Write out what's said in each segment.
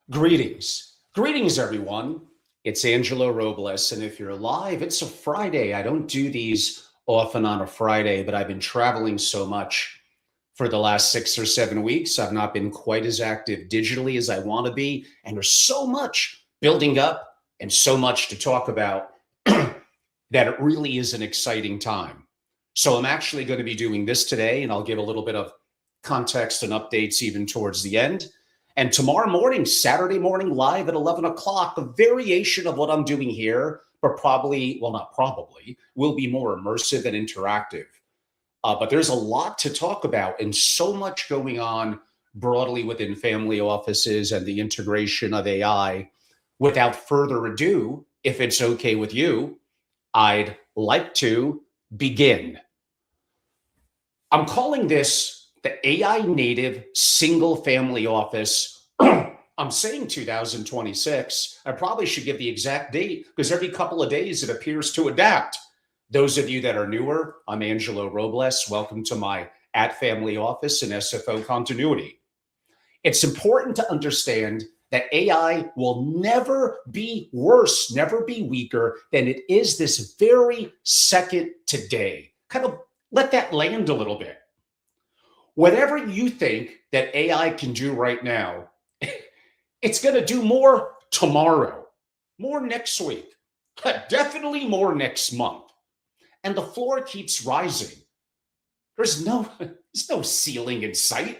Greetings, everyone. It's Angelo Robles, and if you're live, it's a Friday. I don't do these often on a Friday, but I've been traveling so much for the last 6 or 7 weeks. I've not been quite as active digitally as I want to be, and there's so much building up and so much to talk about that it really is an exciting time. So I'm actually going to be doing this today, and I'll give a little bit of context and updates even towards the end. And tomorrow morning, Saturday morning, live at 11 o'clock, a variation of what I'm doing here, but probably, well, not probably, will be more immersive and interactive. But there's a lot to talk about and so much going on broadly within family offices and the integration of AI. Without further ado, if it's okay with you, I'd like to begin. I'm calling this the AI native single family office. I'm saying 2026. I probably should give the exact date because every couple of days it appears to adapt. Those of you that are newer, I'm Angelo Robles. Welcome to my at family office and SFO continuity. It's important to understand that AI will never be worse, never be weaker than it is this very second today. Kind of let that land a little bit. Whatever you think that AI can do right now, it's going to do more tomorrow, more next week, definitely more next month. And the floor keeps rising. There's no ceiling in sight.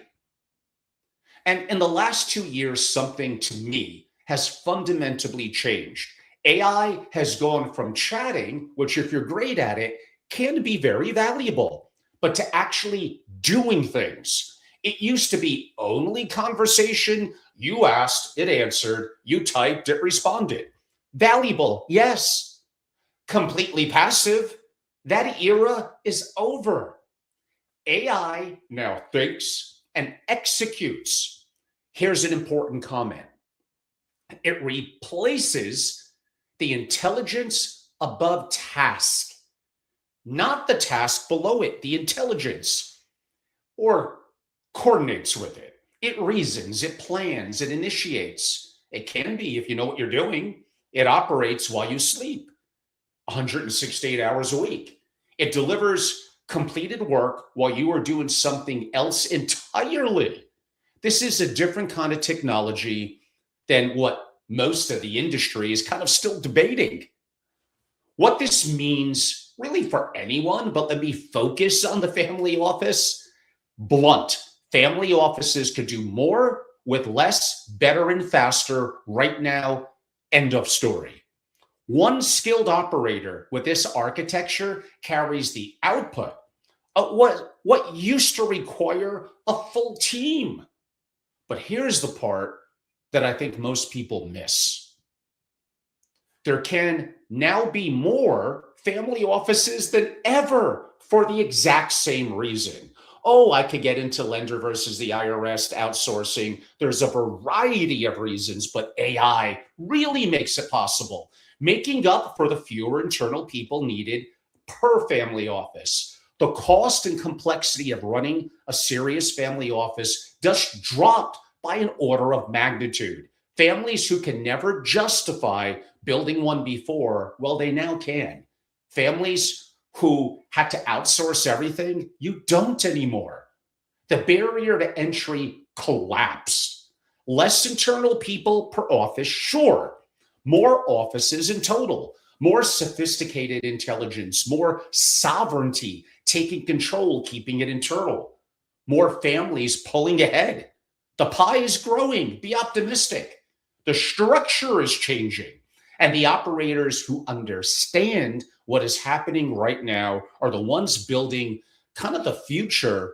And in the last 2 years, something to me has fundamentally changed. AI has gone from chatting, which if you're great at it, can be very valuable, but to actually doing things. It used to be only conversation. You asked, it answered. You typed, it responded. Valuable, yes. Completely passive. That era is over. AI now thinks and executes. Here's an important comment. It replaces the intelligence above task, not the task below it, the intelligence, or coordinates with it. It reasons, it plans, it initiates. It can be, if you know what you're doing, it operates while you sleep 168 hours a week. It delivers completed work while you are doing something else entirely. This is a different kind of technology than what most of the industry is kind of still debating. What this means really for anyone, but let me focus on the family office. Blunt. Family offices could do more with less, better, and faster right now. End of story. One skilled operator with this architecture carries the output of what used to require a full team. But here's the part that I think most people miss. There can now be more family offices than ever for the exact same reason. Oh, I could get into lender versus the IRS outsourcing. There's a variety of reasons, but AI really makes it possible, making up for the fewer internal people needed per family office. The cost and complexity of running a serious family office just dropped by an order of magnitude. Families who can never justify building one before, well, they now can. Families who had to outsource everything, you don't anymore. The barrier to entry collapsed. Less internal people per office, sure. More offices in total, more sophisticated intelligence, more sovereignty, taking control, keeping it internal, more families pulling ahead. The pie is growing. Be optimistic. The structure is changing. And the operators who understand what is happening right now are the ones building kind of the future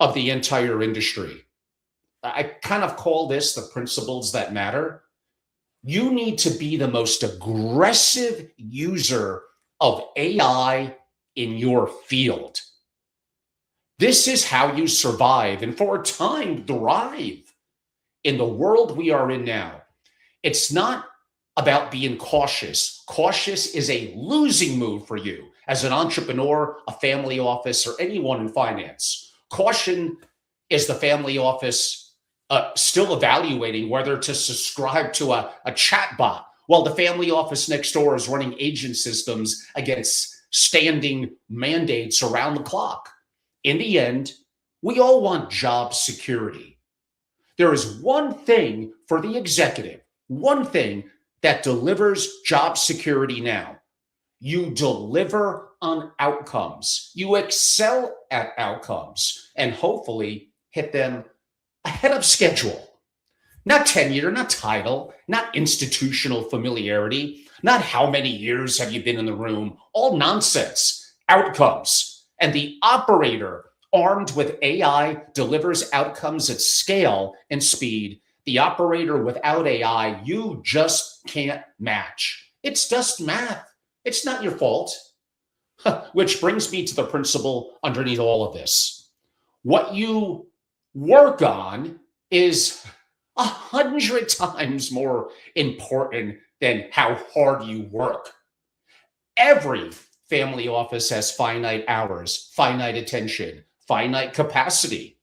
of the entire industry. I kind of call this the principles that matter. You need to be the most aggressive user of AI in your field. This is how you survive and for a time thrive in the world we are in now. It's not about being cautious. Cautious is a losing move for you as an entrepreneur, a family office, or anyone in finance. Caution is the family office still evaluating whether to subscribe to a chat bot while the family office next door is running agent systems against standing mandates around the clock. In the end, we all want job security. There is one thing for the executive, one thing that delivers job security now. You deliver on outcomes. You excel at outcomes and hopefully hit them ahead of schedule. Not tenure, not title, not institutional familiarity, not how many years have you been in the room. All nonsense. Outcomes. And the operator armed with AI delivers outcomes at scale and speed. The operator without AI, you just can't match. It's just math. It's not your fault. Which brings me to the principle underneath all of this. What you work on is 100 times more important than how hard you work. Every family office has finite hours, finite attention, finite capacity.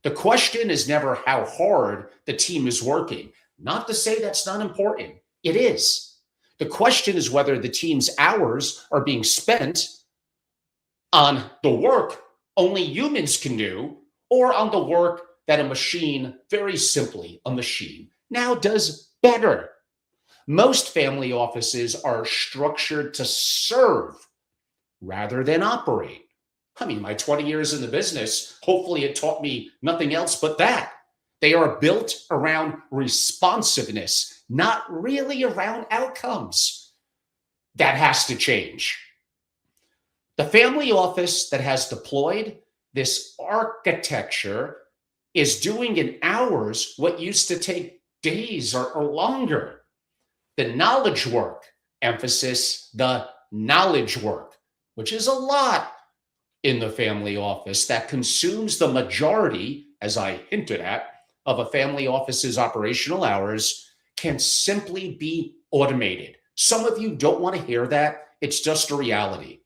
The question is never how hard the team is working. Not to say that's not important. It is. The question is whether the team's hours are being spent on the work only humans can do, or on the work that a machine, very simply, a machine, now does better. Most family offices are structured to serve rather than operate. I mean, my 20 years in the business, hopefully it taught me nothing else but that. They are built around responsiveness, not really around outcomes. That has to change. The family office that has deployed this architecture is doing in hours what used to take days or longer. The knowledge work, emphasis, the knowledge work, which is a lot in the family office that consumes the majority, as I hinted at, of a family office's operational hours, can simply be automated. Some of you don't want to hear that. It's just a reality.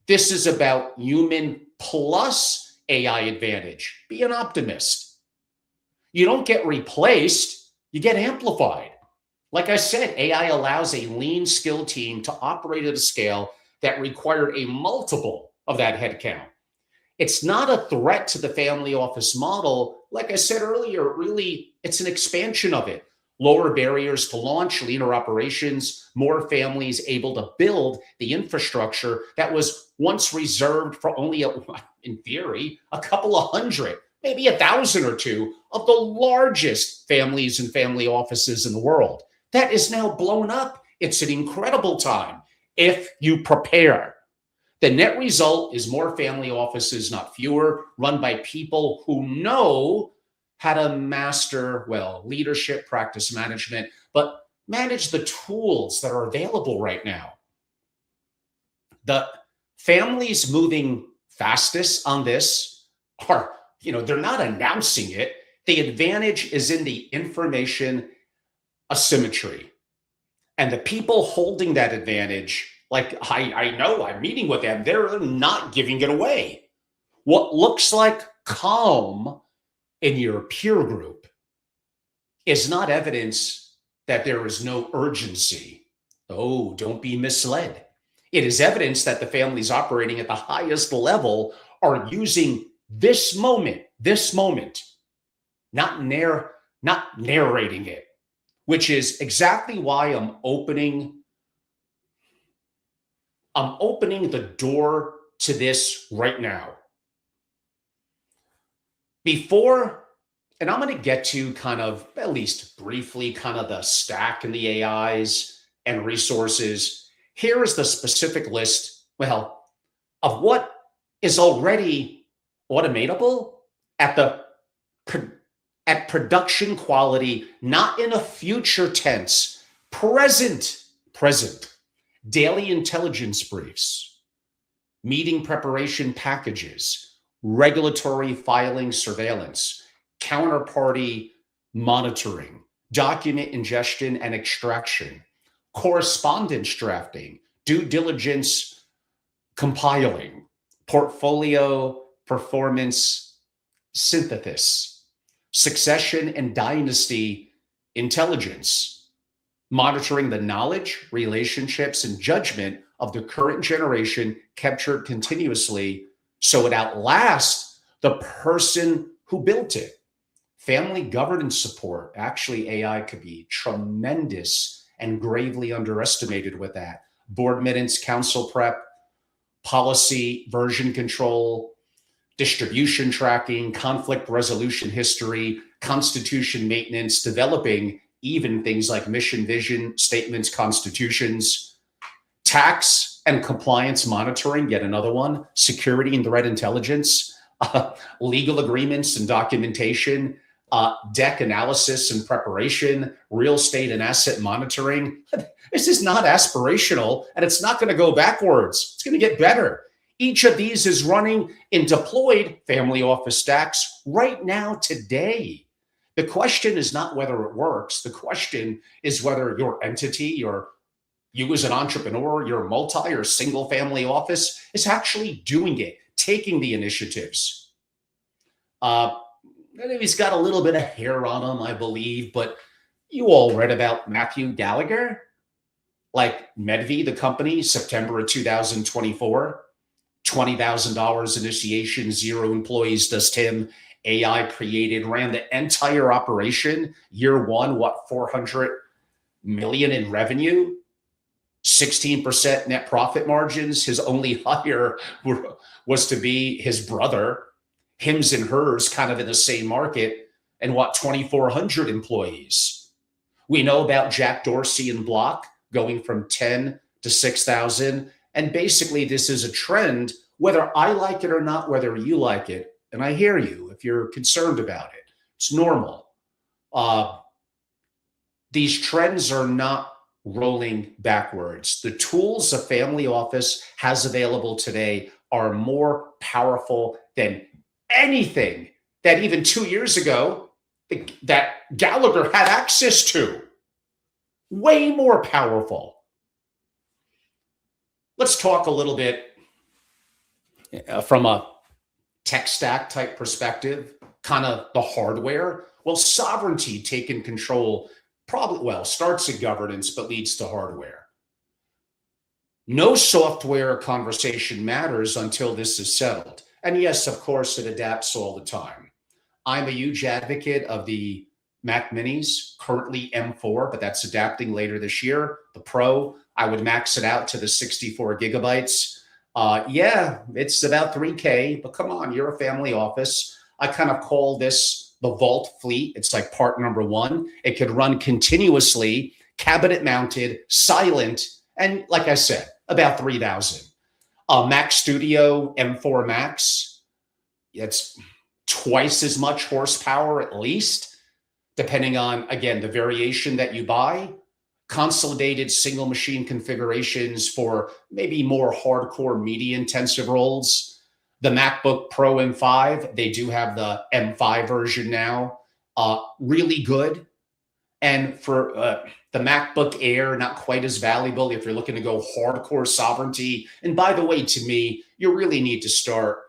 This is about human plus AI advantage. Be an optimist. You don't get replaced, you get amplified. Like I said, AI allows a lean, skilled team to operate at a scale that required a multiple of that headcount. It's not a threat to the family office model. Like I said earlier, really, it's an expansion of it. Lower barriers to launch, leaner operations, more families able to build the infrastructure that was once reserved for only, in theory, a couple of hundred, maybe 1,000 or two of the largest families and family offices in the world. That is now blown up. It's an incredible time if you prepare. The net result is more family offices, not fewer, run by people who know how to master, well, leadership, practice management, but manage the tools that are available right now. The families moving fastest on this are, they're not announcing it. The advantage is in the information asymmetry. And the people holding that advantage, like I know, I'm meeting with them, they're not giving it away. What looks like calm in your peer group is not evidence that there is no urgency. Oh, don't be misled. It is evidence that the families operating at the highest level are using this moment, not narrating it, which is exactly why I'm opening the door to this right now. Before, and I'm going to get to kind of, at least briefly, kind of the stack and the AIs and resources. Here is the specific list, of what is already automatable at production quality, not in a future tense, present. Daily intelligence briefs, meeting preparation packages, regulatory filing surveillance, counterparty monitoring, document ingestion and extraction, correspondence drafting, due diligence compiling, portfolio performance synthesis, succession and dynasty intelligence, monitoring the knowledge, relationships, and judgment of the current generation captured continuously so it outlasts the person who built it. Family governance support. Actually, AI could be tremendous and gravely underestimated with that. Board minutes, council prep, policy, version control, distribution tracking, conflict resolution history, constitution maintenance, developing even things like mission, vision, statements, constitutions, tax and compliance monitoring, yet another one, security and threat intelligence, legal agreements and documentation, deck analysis and preparation, real estate and asset monitoring. This is not aspirational, and it's not going to go backwards. It's going to get better. Each of these is running in deployed family office stacks right now, today. The question is not whether it works. The question is whether your entity, or you as an entrepreneur, your multi or single family office is actually doing it, taking the initiatives. He's got a little bit of hair on him, I believe, but you all read about Matthew Gallagher, like Medvi, the company, September of 2024, $20,000 initiation, 0 employees, does Tim, AI created, ran the entire operation. Year one, what, 400 million in revenue, 16% net profit margins. His only hire was to be his brother, hims and hers, kind of in the same market, and what, 2,400 employees. We know about Jack Dorsey and Block going from 10 to 6,000. And basically, this is a trend, whether I like it or not, whether you like it. And I hear you if you're concerned about it. It's normal. These trends are not rolling backwards. The tools a family office has available today are more powerful than anything that even 2 years ago that Gallagher had access to. Way more powerful. Let's talk a little bit from a tech stack type perspective, kind of the hardware. Well, sovereignty, taking control, probably, well, starts at governance, but leads to hardware. No software conversation matters until this is settled. And yes, of course, it adapts all the time. I'm a huge advocate of the Mac Minis, currently M4, but that's adapting later this year. The Pro, I would max it out to the 64 gigabytes. Yeah, it's about $3K, but come on, you're a family office. I kind of call this the Vault Fleet. It's like part number one. It could run continuously, cabinet mounted, silent, and like I said, about 3,000. Mac Studio M4 Max, it's twice as much horsepower at least, depending on, again, the variation that you buy. Consolidated single machine configurations for maybe more hardcore media intensive roles. The MacBook Pro M5, they do have the M5 version now, really good. And for the MacBook Air, not quite as valuable if you're looking to go hardcore sovereignty. And by the way, to me, you really need to start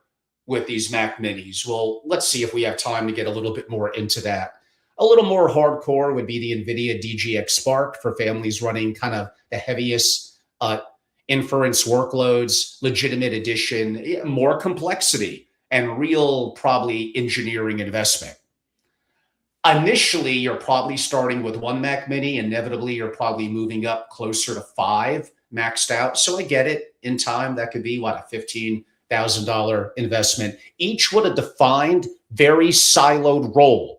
with these Mac Minis. Well, let's see if we have time to get a little bit more into that. A little more hardcore would be the NVIDIA DGX Spark for families running kind of the heaviest inference workloads, legitimate edition, more complexity, and real probably engineering investment. Initially, you're probably starting with one Mac Mini. Inevitably, you're probably moving up closer to 5 maxed out. So I get it. In time, that could be, what, a $15,000 investment. Each with a defined, very siloed role.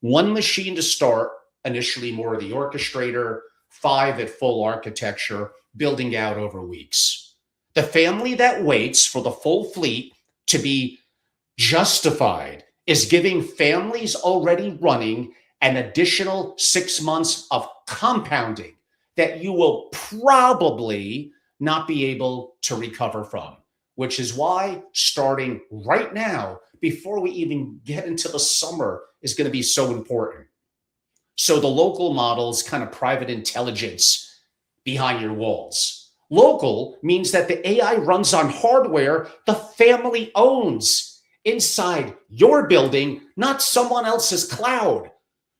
One machine to start, initially more of the orchestrator, 5 at full architecture, building out over weeks. The family that waits for the full fleet to be justified is giving families already running an additional 6 months of compounding that you will probably not be able to recover from, which is why starting right now, before we even get into the summer, is going to be so important. So the local models, kind of private intelligence behind your walls. Local means that the AI runs on hardware the family owns. inside your building, not someone else's cloud.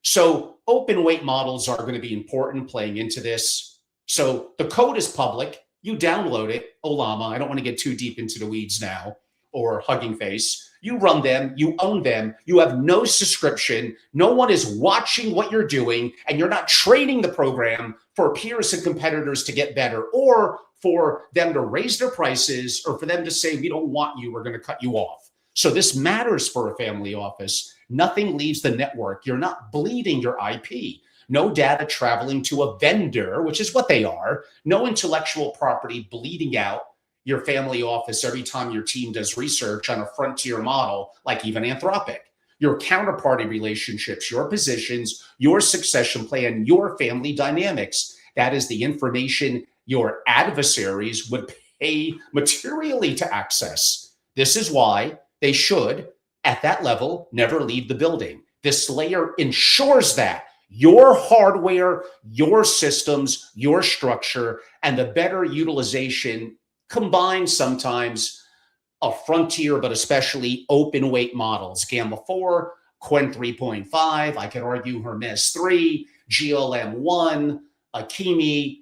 So open weight models are going to be important playing into this. So the code is public. You download it, Ollama. I don't want to get too deep into the weeds now, or Hugging Face. You run them, you own them, you have no subscription, no one is watching what you're doing, and you're not training the program for peers and competitors to get better, or for them to raise their prices, or for them to say, we don't want you, we're going to cut you off. So this matters for a family office. Nothing leaves the network. You're not bleeding your IP. No data traveling to a vendor, which is what they are. No intellectual property bleeding out your family office every time your team does research on a frontier model, like even Anthropic. Your counterparty relationships, your positions, your succession plan, your family dynamics. That is the information your adversaries would pay materially to access. This is why they should, at that level, never leave the building. This layer ensures that your hardware, your systems, your structure, and the better utilization combine sometimes of frontier, but especially open weight models, Gamma 4, Qwen 3.5, I could argue Hermes 3, GLM1, Akimi,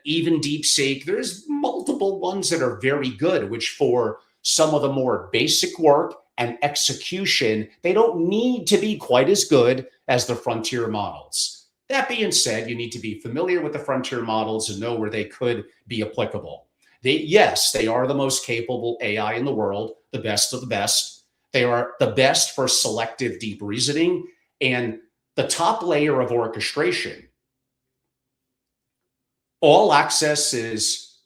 even DeepSeek. There's multiple ones that are very good, which for some of the more basic work and execution, they don't need to be quite as good as the frontier models. That being said, you need to be familiar with the frontier models and know where they could be applicable. Yes, they are the most capable AI in the world, the best of the best. They are the best for selective deep reasoning and the top layer of orchestration. All access is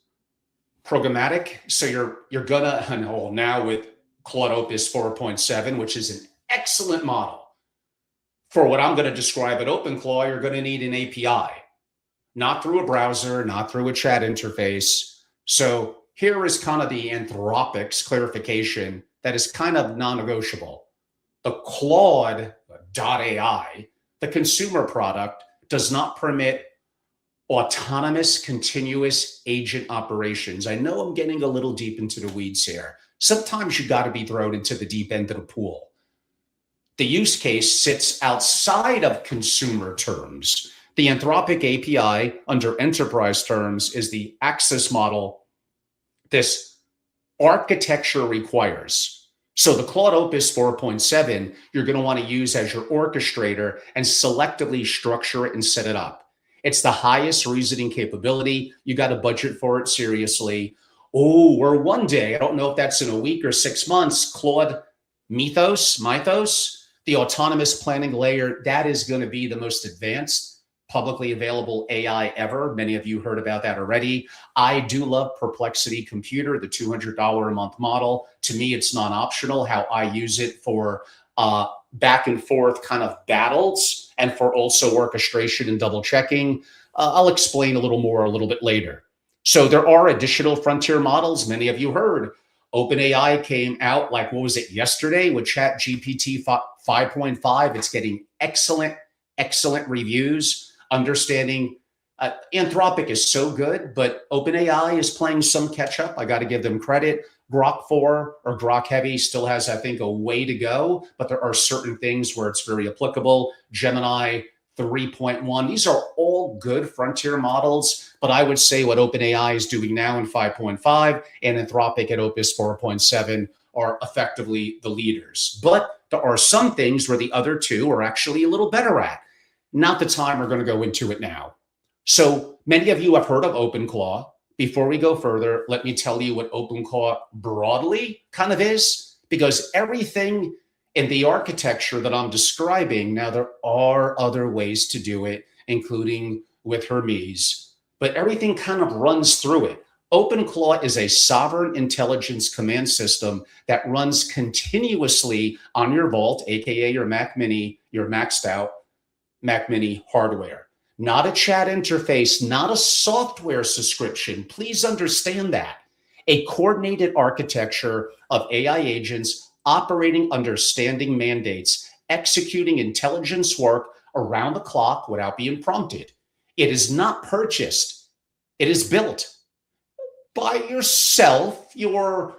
programmatic. So you're gonna, now with Claude Opus 4.7, which is an excellent model for what I'm going to describe at OpenClaw, you're going to need an API, not through a browser, not through a chat interface. So here is kind of the Anthropic's clarification that is kind of non-negotiable. The Claude.ai, the consumer product, does not permit autonomous continuous agent operations. I know I'm getting a little deep into the weeds here. Sometimes you got to be thrown into the deep end of the pool. The use case sits outside of consumer terms. The Anthropic API under enterprise terms is the access model this architecture requires. So the Claude Opus 4.7, you're going to want to use as your orchestrator and selectively structure it and set it up. It's the highest reasoning capability. You got to budget for it seriously. Oh, or one day, I don't know if that's in a week or 6 months, Claude Mythos, the autonomous planning layer, that is going to be the most advanced publicly available AI ever. Many of you heard about that already. I do love Perplexity Computer, the $200 a month model. To me, it's non-optional how I use it for back and forth kind of battles and for also orchestration and double checking. I'll explain a little more a little bit later. So there are additional frontier models. Many of you heard OpenAI came out, like, what was it, yesterday with ChatGPT 5.5. It's getting excellent reviews. Understanding Anthropic is so good, but OpenAI is playing some catch up. I got to give them credit. Grok 4 or Grok Heavy still has, I think, a way to go, but there are certain things where it's very applicable. Gemini 3.1, these are all good frontier models, but I would say what OpenAI is doing now in 5.5 and Anthropic at Opus 4.7 are effectively the leaders. But there are some things where the other two are actually a little better at. Not the time, we're going to go into it now. So many of you have heard of OpenClaw. Before we go further, let me tell you what OpenClaw broadly kind of is, because everything in the architecture that I'm describing, now there are other ways to do it, including with Hermes, but everything kind of runs through it. OpenClaw is a sovereign intelligence command system that runs continuously on your Vault, aka your Mac Mini, your maxed out Mac Mini hardware. Not a chat interface, not a software subscription. Please understand that. A coordinated architecture of AI agents operating under standing mandates, executing intelligence work around the clock without being prompted. It is not purchased. It is built by yourself, your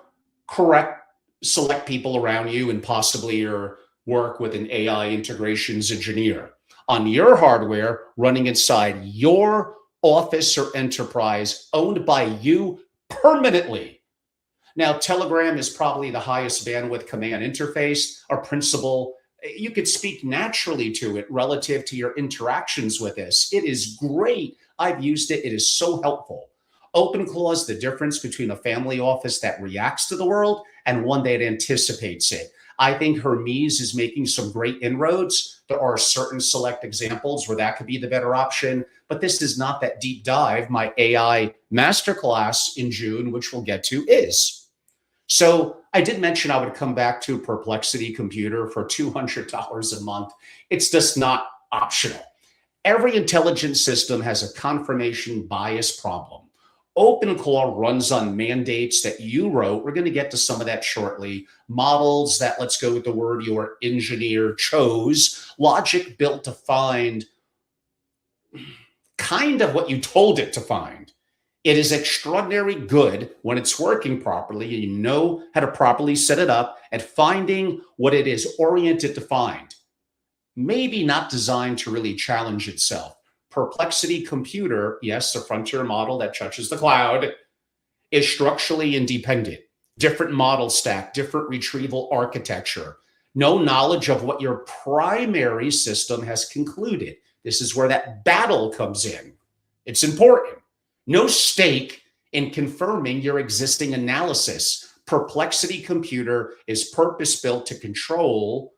correct select people around you and possibly your work with an AI integrations engineer on your hardware running inside your office or enterprise owned by you permanently. Now, Telegram is probably the highest bandwidth command interface or principal. You could speak naturally to it relative to your interactions with this. It is great. I've used it. It is so helpful. OpenClaw is the difference between a family office that reacts to the world and one that anticipates it. I think Hermes is making some great inroads. There are certain select examples where that could be the better option, but this is not that deep dive. My AI masterclass in June, which we'll get to, is. So I did mention I would come back to Perplexity Computer for $200 a month. It's just not optional. Every intelligent system has a confirmation bias problem. OpenClaw runs on mandates that you wrote. We're going to get to some of that shortly. Models that, let's go with the word your engineer chose, logic built to find kind of what you told it to find. It is extraordinarily good when it's working properly and you know how to properly set it up at finding what it is oriented to find. Maybe not designed to really challenge itself. Perplexity Computer, yes, a frontier model that touches the cloud, is structurally independent. Different model stack, different retrieval architecture. No knowledge of what your primary system has concluded. This is where that battle comes in. It's important. No stake in confirming your existing analysis. Perplexity Computer is purpose-built to control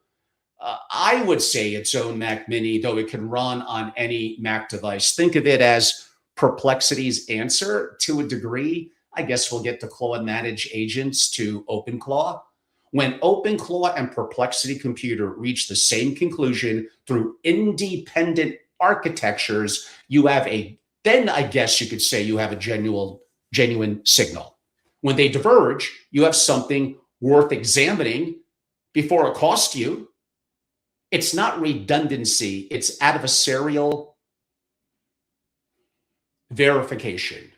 I would say its own Mac Mini, though it can run on any Mac device. Think of it as Perplexity's answer to a degree. I guess we'll get to Claude Managed Agents to OpenClaw. When OpenClaw and Perplexity Computer reach the same conclusion through independent architectures, then I guess you could say you have a genuine signal. When they diverge, you have something worth examining before it costs you. It's not redundancy, it's adversarial verification.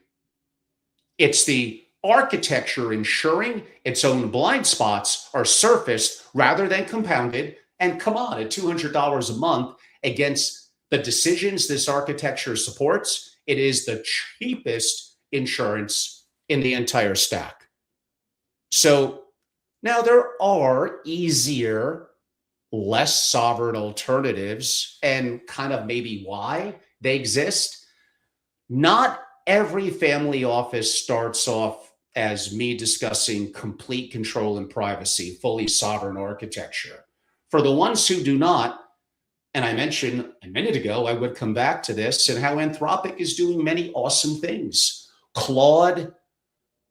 It's the architecture ensuring its own blind spots are surfaced rather than compounded. And come on, at $200 a month against the decisions this architecture supports, it is the cheapest insurance in the entire stack. So now there are easier, less sovereign alternatives, and kind of maybe why they exist. Not every family office starts off as me discussing complete control and privacy, fully sovereign architecture. For the ones who do not, and I mentioned a minute ago, I would come back to this and how Anthropic is doing many awesome things. Claude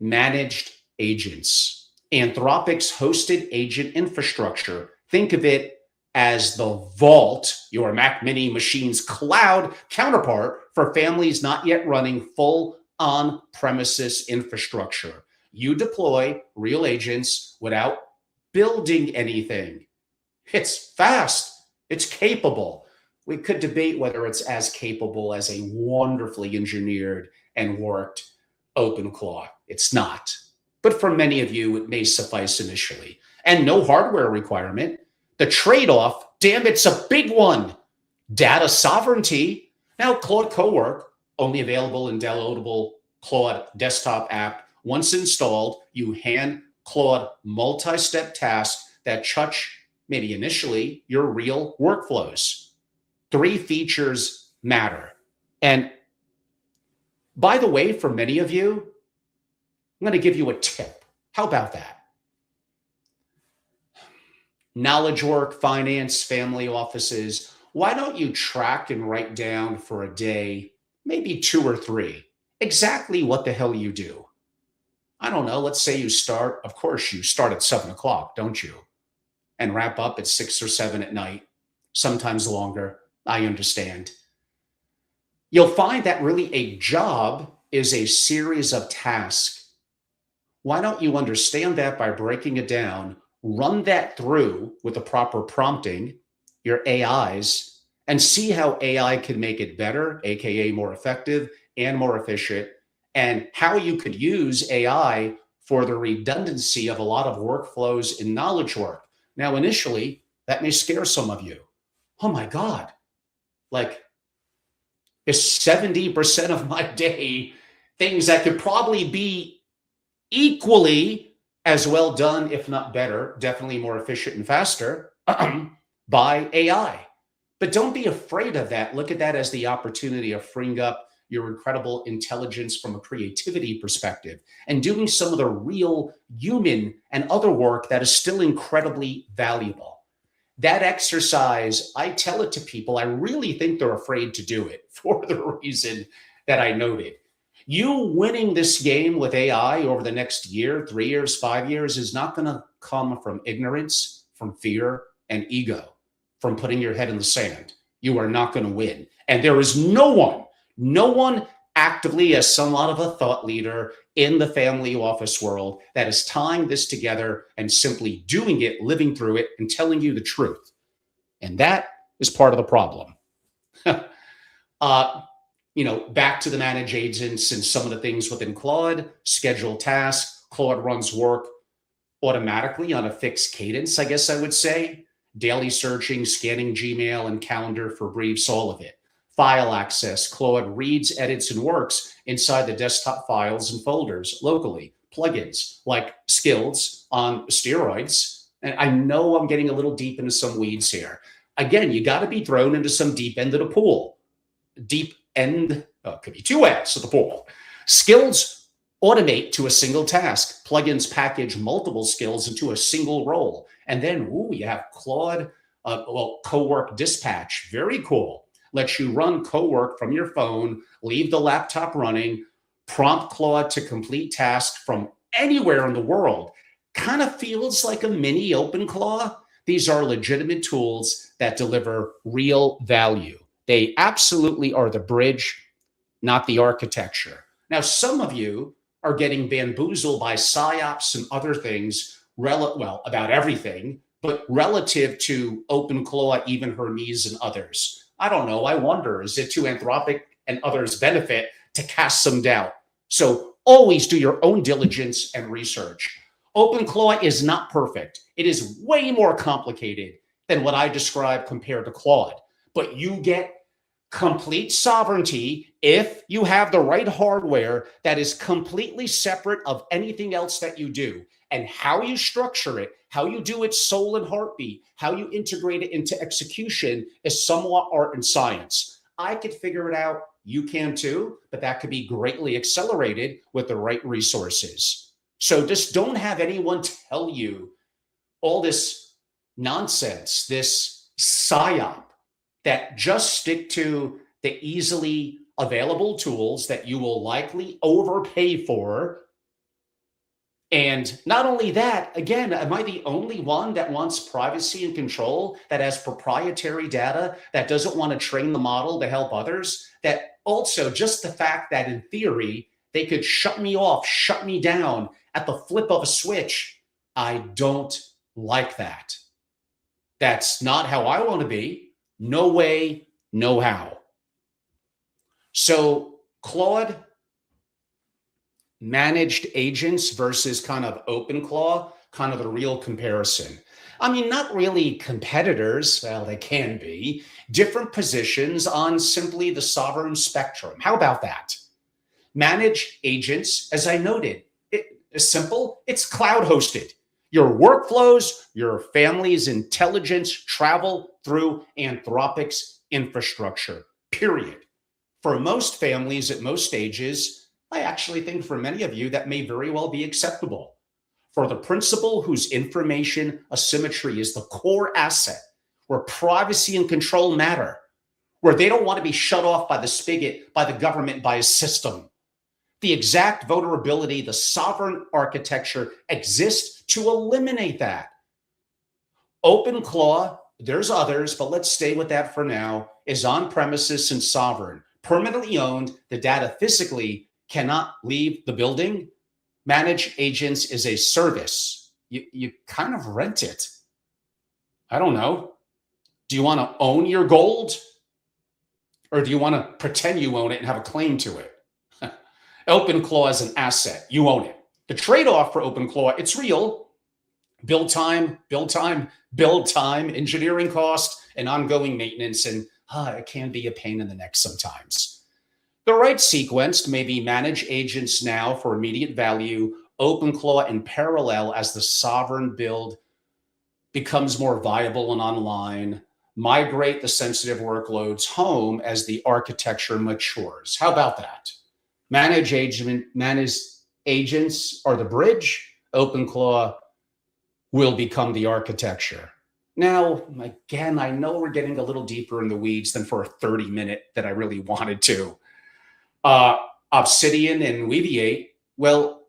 Managed Agents, Anthropic's hosted agent infrastructure. Think of it as the Vault, your Mac Mini machine's cloud counterpart for families not yet running full on-premises infrastructure. You deploy real agents without building anything. It's fast. It's capable. We could debate whether it's as capable as a wonderfully engineered and worked OpenClaw. It's not. But for many of you, it may suffice initially. And no hardware requirement. The trade-off, damn, it's a big one. Data sovereignty. Now, Claude Cowork, only available in downloadable Claude desktop app. Once installed, you hand Claude multi-step tasks that touch, maybe initially, your real workflows. 3 features matter. And by the way, for many of you, I'm going to give you a tip. How about that? Knowledge work, finance, family offices. Why don't you track and write down for a day, maybe 2 or 3, exactly what the hell you do? I don't know. Let's say you start, of course, you start at 7 o'clock, don't you? And wrap up at 6 or 7 at night, sometimes longer. I understand. You'll find that really a job is a series of tasks. Why don't you understand that by breaking it down? Run that through with the proper prompting, your AIs, and see how AI can make it better, AKA more effective and more efficient, and how you could use AI for the redundancy of a lot of workflows in knowledge work. Now, initially, that may scare some of you. Oh my God, like, is 70% of my day things that could probably be equally as well done, if not better, definitely more efficient and faster by AI. But don't be afraid of that. Look at that as the opportunity of freeing up your incredible intelligence from a creativity perspective and doing some of the real human and other work that is still incredibly valuable. That exercise, I tell it to people, I really think they're afraid to do it for the reason that I noted. You winning this game with AI over the next year, 3 years, 5 years is not going to come from ignorance, from fear and ego, from putting your head in the sand. You are not going to win. And there is no one actively as somewhat of a thought leader in the family office world that is tying this together and simply doing it, living through it, and telling you the truth. And that is part of the problem. Back to the manage agents and some of the things within Claude, schedule tasks. Claude runs work automatically on a fixed cadence, I guess I would say. Daily searching, scanning Gmail and calendar for briefs, all of it. File access. Claude reads, edits, and works inside the desktop files and folders locally. Plugins like Skills on steroids. And I know I'm getting a little deep into some weeds here. Again, you got to be thrown into some deep end of the pool. Deep end, could be two ends of the pool. Skills automate to a single task. Plugins package multiple skills into a single role. And then, you have Claude, Cowork Dispatch. Very cool. Lets you run Cowork from your phone, leave the laptop running, prompt Claude to complete tasks from anywhere in the world. Kind of feels like a mini OpenClaw. These are legitimate tools that deliver real value. They absolutely are the bridge, not the architecture. Now, some of you are getting bamboozled by PSYOPs and other things, about everything, but relative to OpenClaw, even Hermes and others. I don't know. I wonder, is it to Anthropic and others' benefit to cast some doubt? So always do your own diligence and research. OpenClaw is not perfect. It is way more complicated than what I described compared to Claude. But you get complete sovereignty if you have the right hardware that is completely separate of anything else that you do. And how you structure it, how you do it soul and heartbeat, how you integrate it into execution is somewhat art and science. I could figure it out. You can too, but that could be greatly accelerated with the right resources. So just don't have anyone tell you all this nonsense, this psyop, that just stick to the easily available tools that you will likely overpay for. And not only that, again, am I the only one that wants privacy and control, that has proprietary data, that doesn't want to train the model to help others? That also just the fact that in theory, they could shut me off, shut me down at the flip of a switch. I don't like that. That's not how I want to be. No way, no how. So Claude managed agents versus kind of OpenClaw, kind of the real comparison. I mean, not really competitors. Well, they can be. Different positions on simply the sovereign spectrum. How about that? Managed agents, as I noted, it is simple. It's cloud hosted. Your workflows, your family's intelligence travel through Anthropic's infrastructure, period. For most families at most stages, I actually think for many of you that may very well be acceptable. For the principal whose information asymmetry is the core asset, where privacy and control matter, where they don't want to be shut off by the spigot, by the government, by a system. The exact vulnerability, the sovereign architecture exists to eliminate that. OpenClaw, there's others, but let's stay with that for now, is on premises and sovereign, permanently owned. The data physically cannot leave the building. Managed agents is a service. You kind of rent it. I don't know. Do you want to own your gold? Or do you want to pretend you own it and have a claim to it? OpenClaw is an asset. You own it. The trade-off for OpenClaw, it's real. Build time, engineering cost, and ongoing maintenance, and it can be a pain in the neck sometimes. The right sequenced, maybe manage agents now for immediate value, OpenClaw in parallel as the sovereign build becomes more viable and online, migrate the sensitive workloads home as the architecture matures. How about that? Manage agents are the bridge. OpenClaw will become the architecture. Now, again, I know we're getting a little deeper in the weeds than for a 30-minute that I really wanted to. Obsidian and Weaviate, well,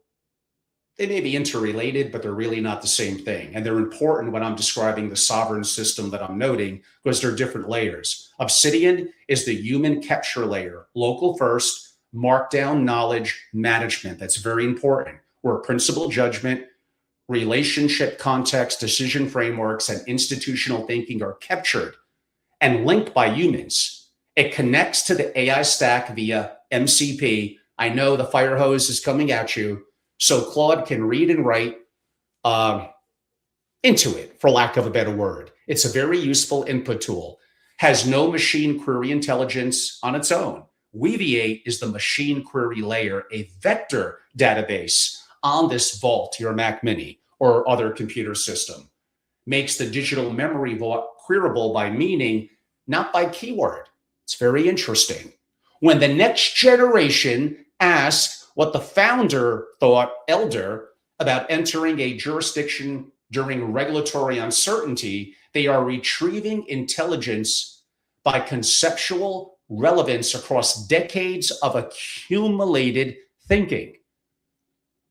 they may be interrelated, but they're really not the same thing. And they're important when I'm describing the sovereign system that I'm noting, because they're different layers. Obsidian is the human capture layer, local first, markdown knowledge management. That's very important, where principal judgment, relationship context, decision frameworks, and institutional thinking are captured and linked by humans. It connects to the AI stack via MCP. I know the fire hose is coming at you. So Claude can read and write into it, for lack of a better word. It's a very useful input tool. Has no machine query intelligence on its own. Weaviate is the machine query layer, a vector database on this Vault, your Mac Mini or other computer system. Makes the digital memory vault queryable by meaning, not by keyword. It's very interesting. When the next generation asks what the founder thought, Elder, about entering a jurisdiction during regulatory uncertainty, they are retrieving intelligence by conceptual relevance across decades of accumulated thinking.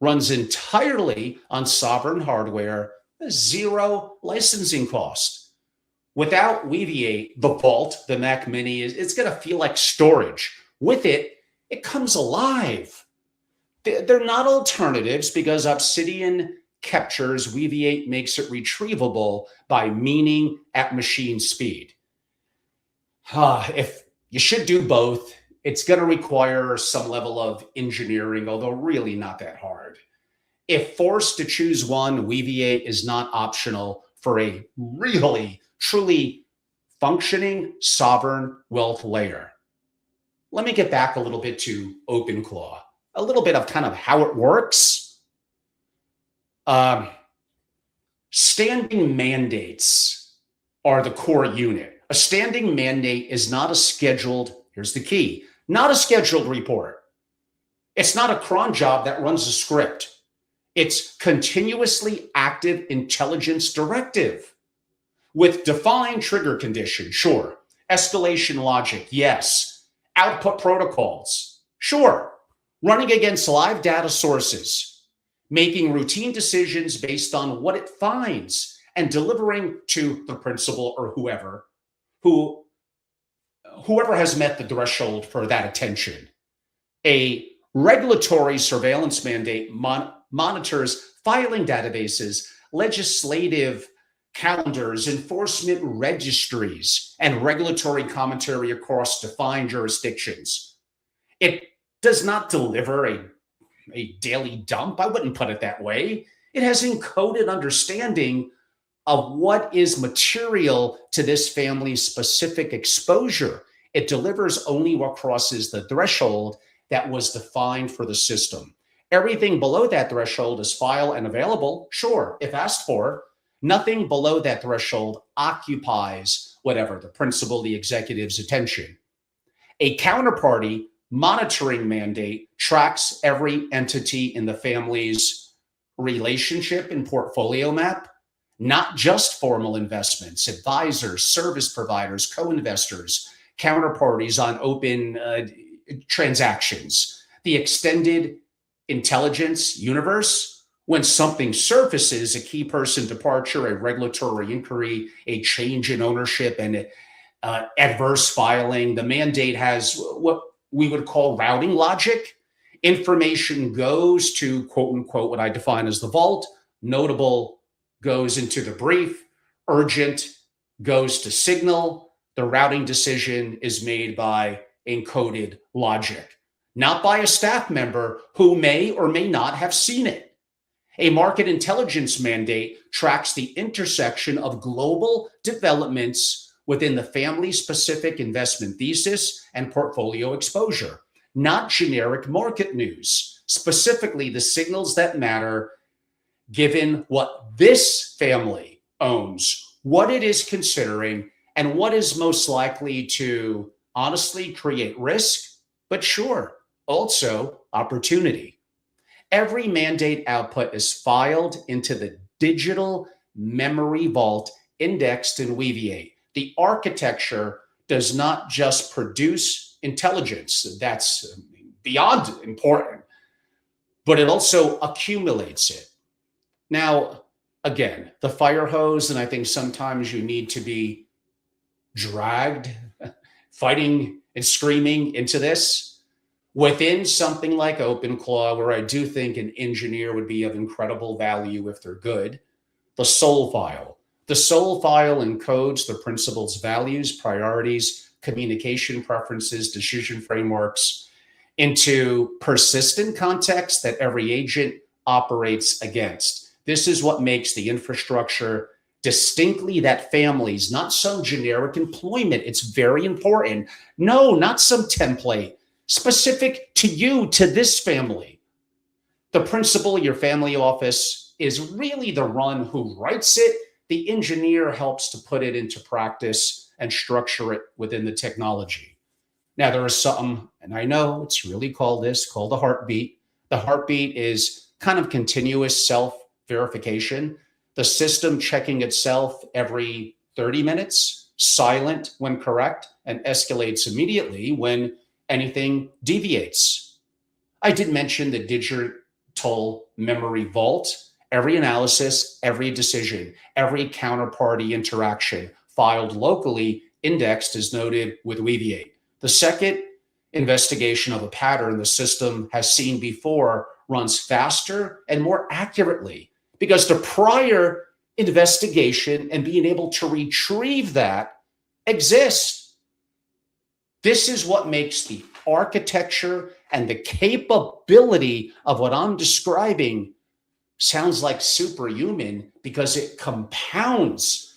Runs entirely on sovereign hardware, zero licensing cost. Without Weaviate, the Vault, the Mac Mini, it's going to feel like storage. With it, it comes alive. They're not alternatives because Obsidian captures, Weaviate makes it retrievable by meaning at machine speed. If you should do both, it's going to require some level of engineering, although really not that hard. If forced to choose one, Weaviate is not optional for a really, truly functioning sovereign wealth layer. Let me get back a little bit to OpenClaw. A little bit of kind of how it works. Standing mandates are the core unit. A standing mandate is not a scheduled, here's the key, not a scheduled report. It's not a cron job that runs a script. It's continuously active intelligence directive with defined trigger conditions, sure. Escalation logic, yes. Output protocols, sure. Running against live data sources, making routine decisions based on what it finds and delivering to the principal or whoever has met the threshold for that attention. A regulatory surveillance mandate monitors filing databases, legislative calendars, enforcement registries, and regulatory commentary across defined jurisdictions. It does not deliver a daily dump. I wouldn't put it that way. It has encoded understanding of what is material to this family's specific exposure. It delivers only what crosses the threshold that was defined for the system. Everything below that threshold is file and available, sure, if asked for. Nothing below that threshold occupies whatever, the principal, the executive's attention. A counterparty monitoring mandate tracks every entity in the family's relationship and portfolio map, not just formal investments, advisors, service providers, co-investors, counterparties on open transactions, the extended intelligence universe. When something surfaces, a key person departure, a regulatory inquiry, a change in ownership, and adverse filing, the mandate has what we would call routing logic. Information goes to, quote unquote, what I define as the vault. Notable goes into the brief. Urgent goes to signal. The routing decision is made by encoded logic, not by a staff member who may or may not have seen it. A market intelligence mandate tracks the intersection of global developments within the family-specific investment thesis and portfolio exposure, not generic market news, specifically the signals that matter given what this family owns, what it is considering, and what is most likely to honestly create risk, but sure, also opportunity. Every mandate output is filed into the digital memory vault indexed in Weaviate. The architecture does not just produce intelligence, that's beyond important, but it also accumulates it. Now, again, the fire hose, and I think sometimes you need to be dragged, fighting and screaming into this within something like OpenClaw, where I do think an engineer would be of incredible value if they're good. The soul file. The soul file encodes the principles, values, priorities, communication preferences, decision frameworks into persistent context that every agent operates against. This is what makes the infrastructure distinctly that family's, not some generic employment. It's very important. No, not some template specific to you, to this family. The principal, your family office, is really the one who writes it. The engineer helps to put it into practice and structure it within the technology. Now, there is something, and I know it's really called a heartbeat. The heartbeat is kind of continuous self-verification. The system checking itself every 30 minutes, silent when correct, and escalates immediately when anything deviates. I did mention the digital memory vault. Every analysis, every decision, every counterparty interaction filed locally, indexed as noted with Weaviate. The second investigation of a pattern the system has seen before runs faster and more accurately because the prior investigation and being able to retrieve that exists. This is what makes the architecture and the capability of what I'm describing sounds like superhuman because it compounds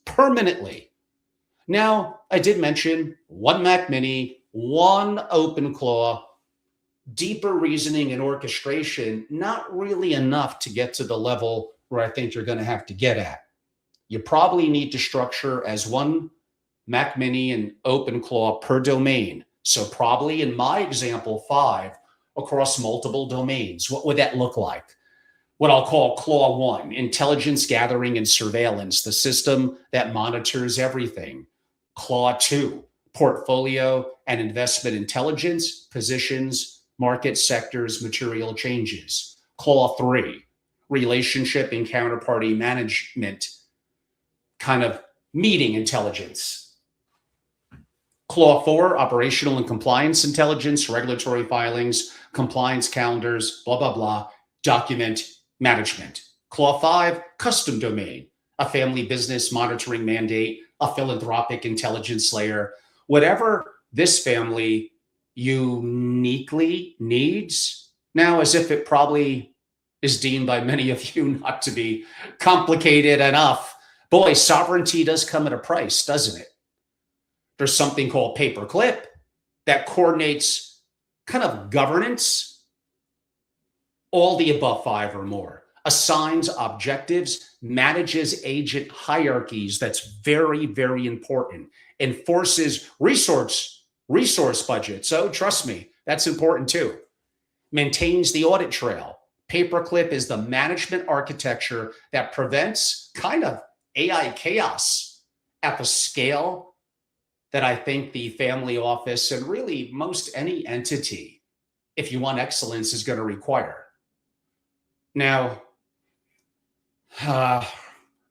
permanently. Now, I did mention one Mac Mini, one OpenClaw, deeper reasoning and orchestration, not really enough to get to the level where I think you're going to have to get at. You probably need to structure as one Mac Mini and OpenClaw per domain. So probably in my example, 5 across multiple domains. What would that look like? What I'll call Claw 1, intelligence gathering and surveillance, the system that monitors everything. Claw 2, portfolio and investment intelligence, positions, market sectors, material changes. Claw 3, relationship and counterparty management, kind of meeting intelligence. Claw 4, operational and compliance intelligence, regulatory filings, compliance calendars, blah, blah, blah, document management. Claw 5, custom domain, a family business monitoring mandate, a philanthropic intelligence layer, whatever this family uniquely needs. Now, as if it probably is deemed by many of you not to be complicated enough. Boy, sovereignty does come at a price, doesn't it? There's something called Paperclip that coordinates kind of governance, all the above 5 or more, assigns objectives, manages agent hierarchies. That's very, very important. Enforces resource budget. So trust me, that's important too. Maintains the audit trail. Paperclip is the management architecture that prevents kind of AI chaos at the scale that I think the family office and really most any entity, if you want excellence, is going to require. Now,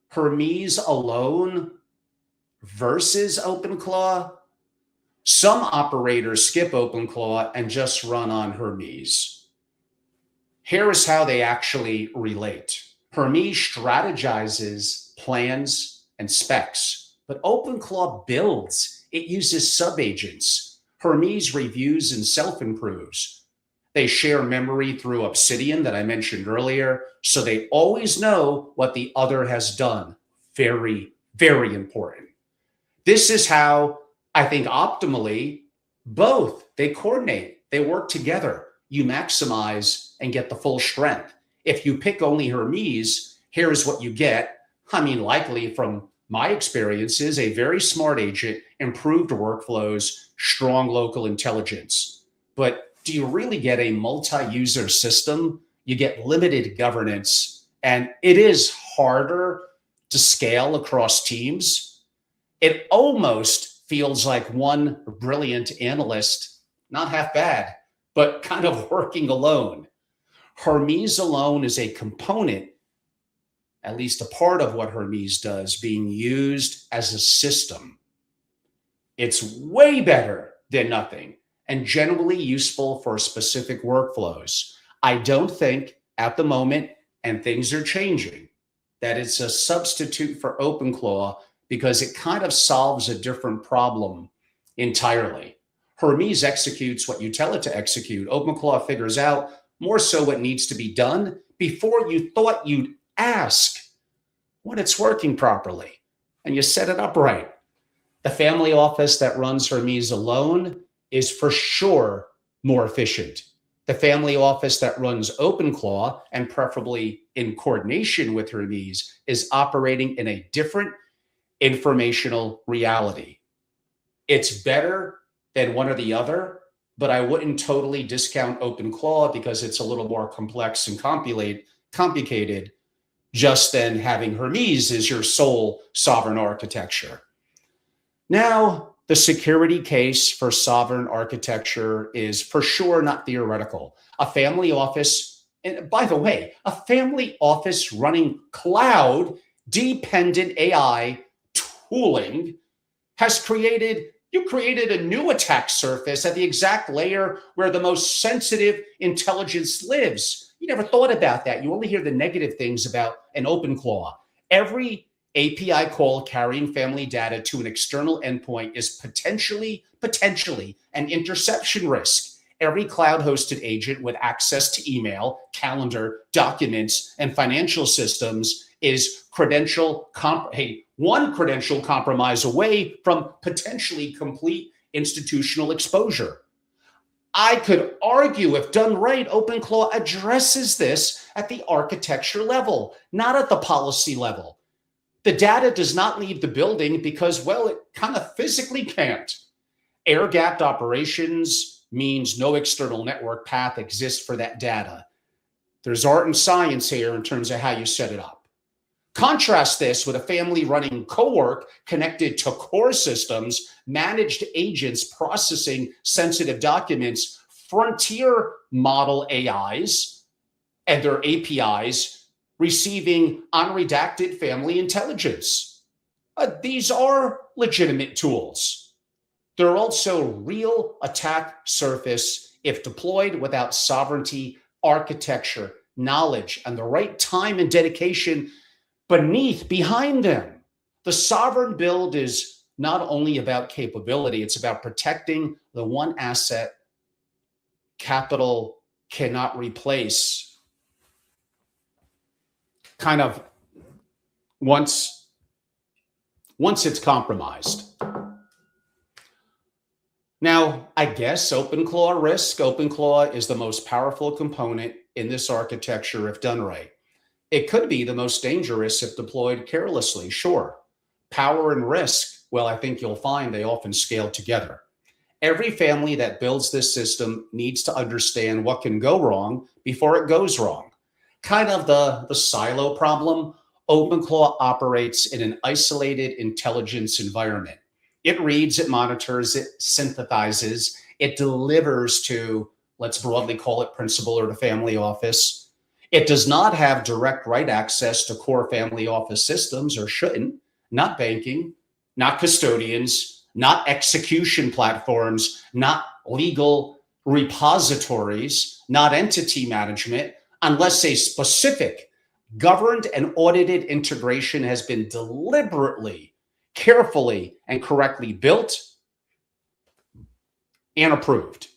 Hermes alone versus OpenClaw, some operators skip OpenClaw and just run on Hermes. Here is how they actually relate. Hermes strategizes, plans, and specs, but OpenClaw builds. It uses subagents. Hermes reviews and self-improves. They share memory through Obsidian that I mentioned earlier. So they always know what the other has done. Very, very important. This is how I think optimally both they coordinate, they work together. You maximize and get the full strength. If you pick only Hermes, here's what you get. I mean, likely from my experiences, a very smart agent, improved workflows, strong local intelligence. But do you really get a multi-user system? You get limited governance, and it is harder to scale across teams. It almost feels like one brilliant analyst, not half bad, but kind of working alone. Hermes alone is a component, at least a part of what Hermes does, being used as a system. It's way better than nothing and generally useful for specific workflows. I don't think at the moment, and things are changing, that it's a substitute for OpenClaw because it kind of solves a different problem entirely. Hermes executes what you tell it to execute. OpenClaw figures out more so what needs to be done before you thought you'd ask when it's working properly, and you set it up right. The family office that runs Hermes alone is for sure more efficient. The family office that runs OpenClaw, and preferably in coordination with Hermes, is operating in a different informational reality. It's better than one or the other, but I wouldn't totally discount OpenClaw because it's a little more complex and complicated just than having Hermes as your sole sovereign architecture. Now, the security case for sovereign architecture is for sure not theoretical. A family office, and by the way, a family office running cloud-dependent AI tooling has created a new attack surface at the exact layer where the most sensitive intelligence lives. You never thought about that. You only hear the negative things about an OpenClaw. Every API call carrying family data to an external endpoint is potentially an interception risk. Every cloud-hosted agent with access to email, calendar, documents, and financial systems is one credential compromise away from potentially complete institutional exposure. I could argue, if done right, OpenClaw addresses this at the architecture level, not at the policy level. The data does not leave the building because, well, it kind of physically can't. Air-gapped operations means no external network path exists for that data. There's art and science here in terms of how you set it up. Contrast this with a family running cowork connected to core systems, managed agents processing sensitive documents, frontier model AIs and their APIs receiving unredacted family intelligence. These are legitimate tools. They're also real attack surface if deployed without sovereignty, architecture, knowledge, and the right time and dedication behind them. The sovereign build is not only about capability, it's about protecting the one asset capital cannot replace. Kind of once it's compromised. Now, I guess OpenClaw is the most powerful component in this architecture if done right. It could be the most dangerous if deployed carelessly, sure. Power and risk, well, I think you'll find they often scale together. Every family that builds this system needs to understand what can go wrong before it goes wrong. Kind of the silo problem. OpenClaw operates in an isolated intelligence environment. It reads, it monitors, it synthesizes, it delivers to, let's broadly call it principal or the family office. It does not have direct write access to core family office systems, or shouldn't, not banking, not custodians, not execution platforms, not legal repositories, not entity management, unless a specific governed and audited integration has been deliberately, carefully, and correctly built and approved.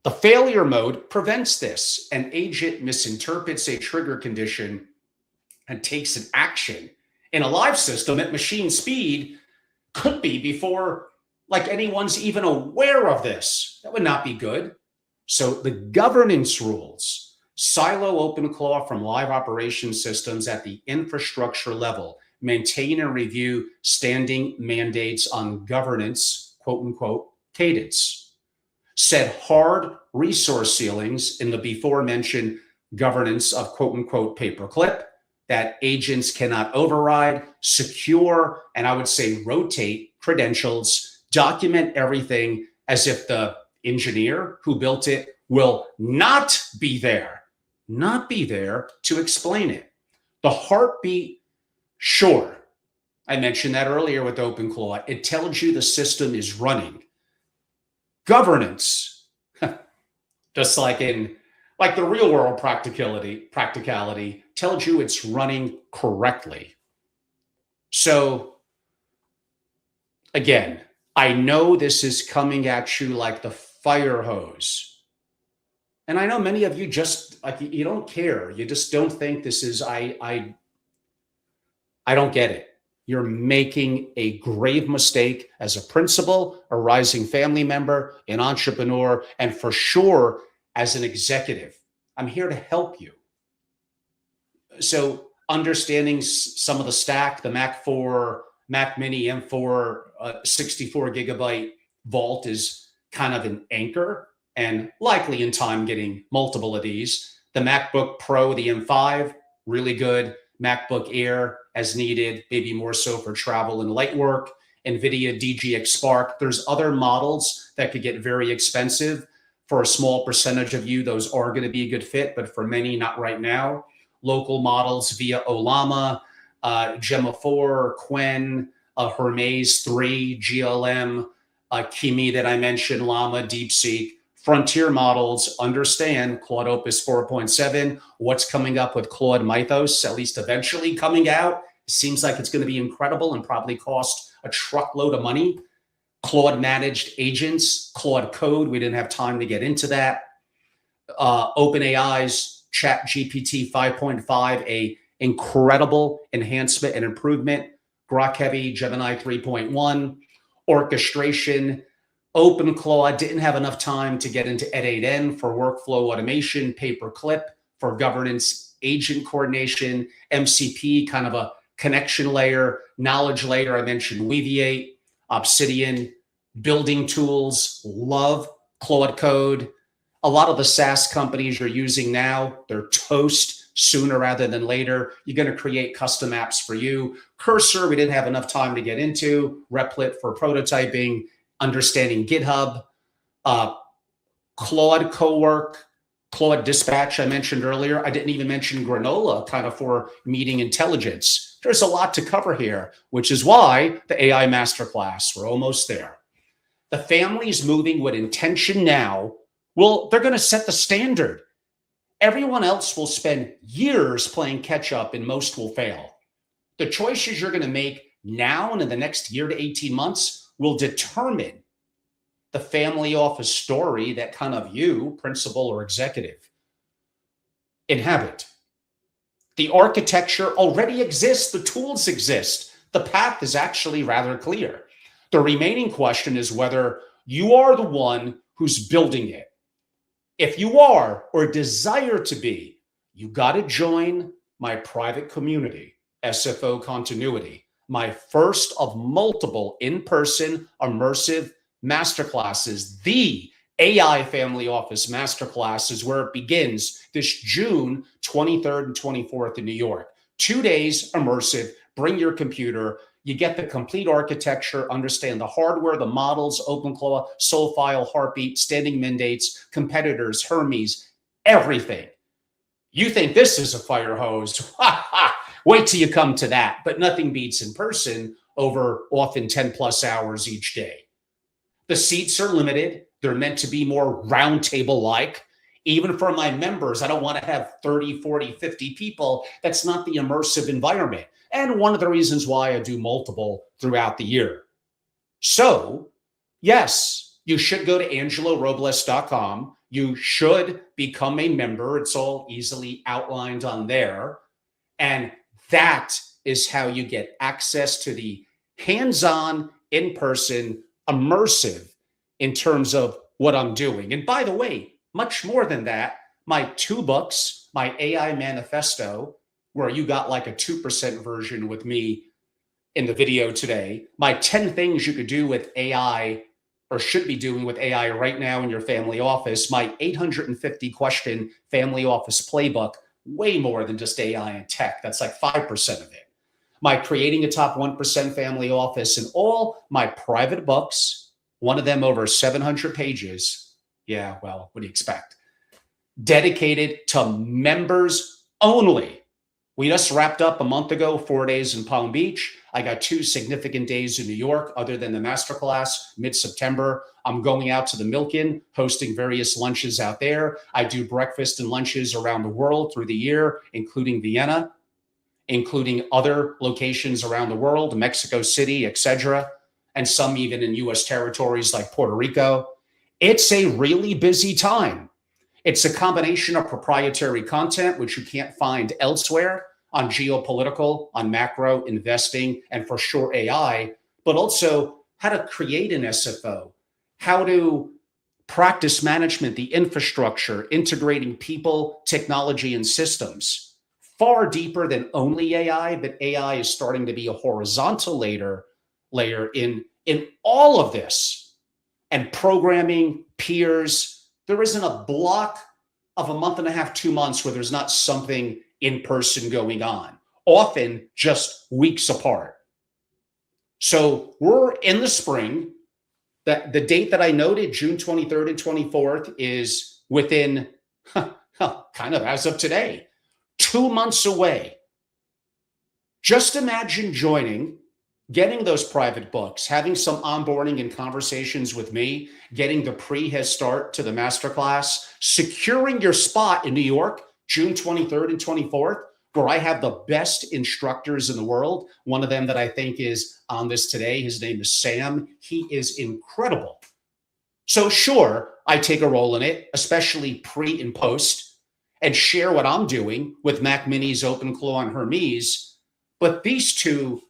The failure mode prevents this. An agent misinterprets a trigger condition and takes an action in a live system at machine speed, could be before like anyone's even aware of this. That would not be good. So the governance rules silo OpenClaw from live operation systems at the infrastructure level, maintain and review standing mandates on governance, quote unquote, cadence, set hard resource ceilings in the before mentioned governance of quote unquote paperclip that agents cannot override, secure, and I would say rotate credentials, document everything as if the engineer who built it will not be there to explain it. The heartbeat, sure. I mentioned that earlier with OpenClaw. It tells you the system is running. Governance, just like in the real world practicality tells you it's running correctly. So again, I know this is coming at you like the fire hose. And I know many of you just like you don't care. You just don't think this is I don't get it. You're making a grave mistake as a principal, a rising family member, an entrepreneur, and for sure as an executive. I'm here to help you. So understanding some of the stack, the Mac Mini M4 64 gigabyte vault is kind of an anchor, and likely in time getting multiple of these. The MacBook Pro, the M5, really good. MacBook Air as needed, maybe more so for travel and light work. NVIDIA DGX Spark. There's other models that could get very expensive. For a small percentage of you, those are going to be a good fit, but for many, not right now. Local models via Olama, Gemma 4, Qwen, Hermes 3, GLM, Kimi that I mentioned, Llama, DeepSeek. Frontier models understand Claude Opus 4.7, what's coming up with Claude Mythos, at least eventually coming out. It seems like it's going to be incredible and probably cost a truckload of money. Claude managed agents, Claude Code. We didn't have time to get into that. OpenAI's ChatGPT 5.5, a incredible enhancement and improvement. Grok Heavy, Gemini 3.1, orchestration. OpenClaw didn't have enough time to get into Ed8n for workflow automation, paperclip for governance, agent coordination, MCP, kind of a connection layer, knowledge layer. I mentioned Weaviate, Obsidian, building tools, love Claude Code. A lot of the SaaS companies you're using now, they're toast sooner rather than later. You're going to create custom apps for you. Cursor, we didn't have enough time to get into. Replit for prototyping, understanding GitHub. Claude Cowork, Claude Dispatch I mentioned earlier. I didn't even mention Granola, kind of for meeting intelligence. There's a lot to cover here, which is why the AI Masterclass, we're almost there. The families moving with intention now, well, they're going to set the standard. Everyone else will spend years playing catch up and most will fail. The choices you're going to make now and in the next year to 18 months will determine the family office story that kind of you, principal or executive, inhabit. The architecture already exists. The tools exist. The path is actually rather clear. The remaining question is whether you are the one who's building it. If you are or desire to be, you got to join my private community, SFO Continuity, my first of multiple in-person immersive masterclasses. The AI Family Office Masterclass is where it begins this June 23rd and 24th in New York. 2 days immersive, bring your computer. You get the complete architecture, understand the hardware, the models, OpenClaw, Soulfile, Heartbeat, standing mandates, competitors, Hermes, everything. You think this is a fire hose? Wait till you come to that. But nothing beats in person over often 10 plus hours each day. The seats are limited. They're meant to be more roundtable-like. Even for my members, I don't want to have 30, 40, 50 people. That's not the immersive environment. And one of the reasons why I do multiple throughout the year. So, yes, you should go to angelorobles.com. You should become a member. It's all easily outlined on there. And that is how you get access to the hands-on, in-person, immersive in terms of what I'm doing. And by the way, much more than that, my 2 books, my AI Manifesto, where you got like a 2% version with me in the video today, my 10 things you could do with AI or should be doing with AI right now in your family office, my 850 question family office playbook, way more than just AI and tech. That's like 5% of it. My creating a top 1% family office and all my private books, one of them over 700 pages. Yeah, well, what do you expect? Dedicated to members only. We just wrapped up a month ago, 4 days in Palm Beach. I got 2 significant days in New York, other than the masterclass mid-September. I'm going out to the Milken, hosting various lunches out there. I do breakfast and lunches around the world through the year, including Vienna, including other locations around the world, Mexico City, etc., and some even in U.S. territories like Puerto Rico. It's a really busy time. It's a combination of proprietary content, which you can't find elsewhere, on geopolitical, on macro investing, and for sure AI, but also how to create an SFO, how to practice management, the infrastructure, integrating people, technology, and systems. Far deeper than only AI, but AI is starting to be a horizontal layer in all of this. And programming, peers, there isn't a block of a month and a half, 2 months where there's not something in person going on, often just weeks apart. So we're in the spring. The date that I noted, June 23rd and 24th, is within kind of as of today, 2 months away. Just imagine joining, getting those private books, having some onboarding and conversations with me, getting the pre-head start to the masterclass, securing your spot in New York, June 23rd and 24th, where I have the best instructors in the world. One of them that I think is on this today, his name is Sam. He is incredible. So sure, I take a role in it, especially pre and post, and share what I'm doing with Mac Minis, OpenClaw, and Hermes. But these 2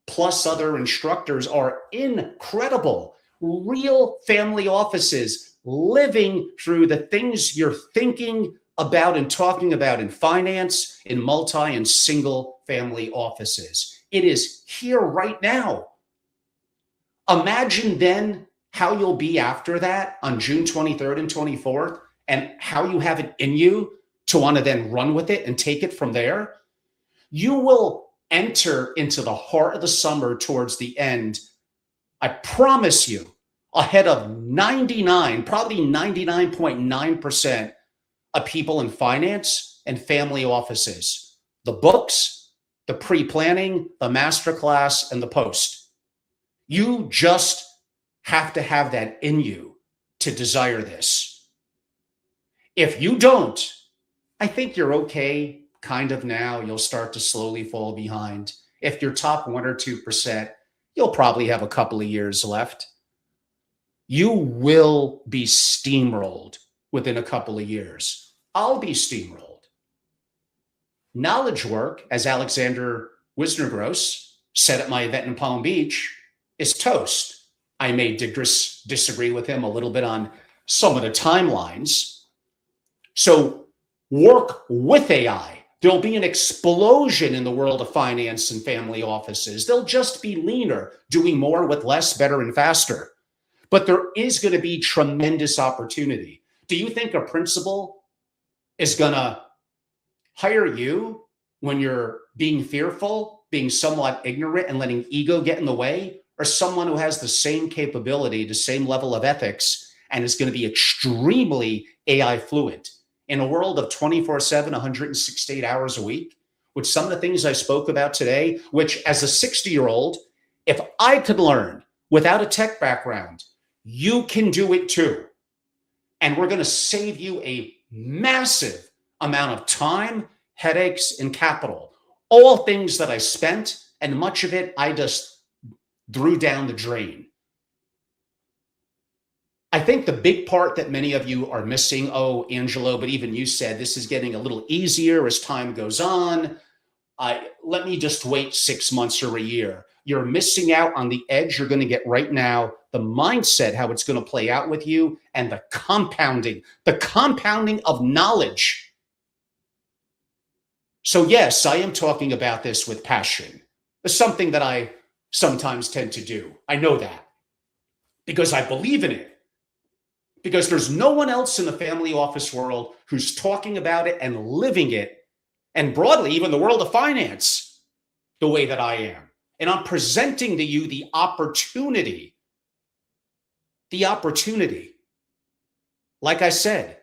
plus other instructors are incredible, real family offices, living through the things you're thinking about and talking about in finance, in multi and single family offices. It is here right now. Imagine then how you'll be after that on June 23rd and 24th, and how you have it in you to want to then run with it and take it from there. You will enter into the heart of the summer towards the end, I promise you, ahead of 99, probably 99.9% of people in finance and family offices. The books, the pre-planning, the masterclass, and the post. You just have to have that in you to desire this. If you don't, I think you're okay kind of now. You'll start to slowly fall behind. If you're top 1 or 2%, you'll probably have a couple of years left. You will be steamrolled within a couple of years. I'll be steamrolled. Knowledge work, as Alexander Wisnergross said at my event in Palm Beach, is toast. I may disagree with him a little bit on some of the timelines. So work with AI. There'll be an explosion in the world of finance and family offices. They'll just be leaner, doing more with less, better, and faster. But there is going to be tremendous opportunity. Do you think a principal is going to hire you when you're being fearful, being somewhat ignorant, and letting ego get in the way? Or someone who has the same capability, the same level of ethics, and is going to be extremely AI fluent in a world of 24/7, 168 hours a week, with some of the things I spoke about today, which as a 60-year-old, if I could learn without a tech background, you can do it too. And we're going to save you a massive amount of time, headaches, and capital. All things that I spent, and much of it I just threw down the drain. I think the big part that many of you are missing, oh, Angelo, but even you said this is getting a little easier as time goes on. Let me just wait 6 months or a year. You're missing out on the edge you're going to get right now, the mindset, how it's going to play out with you, and the compounding of knowledge. So yes, I am talking about this with passion. It's something that I sometimes tend to do. I know that because I believe in it. Because there's no one else in the family office world who's talking about it and living it, and broadly, even the world of finance, the way that I am. And I'm presenting to you the opportunity. Like I said,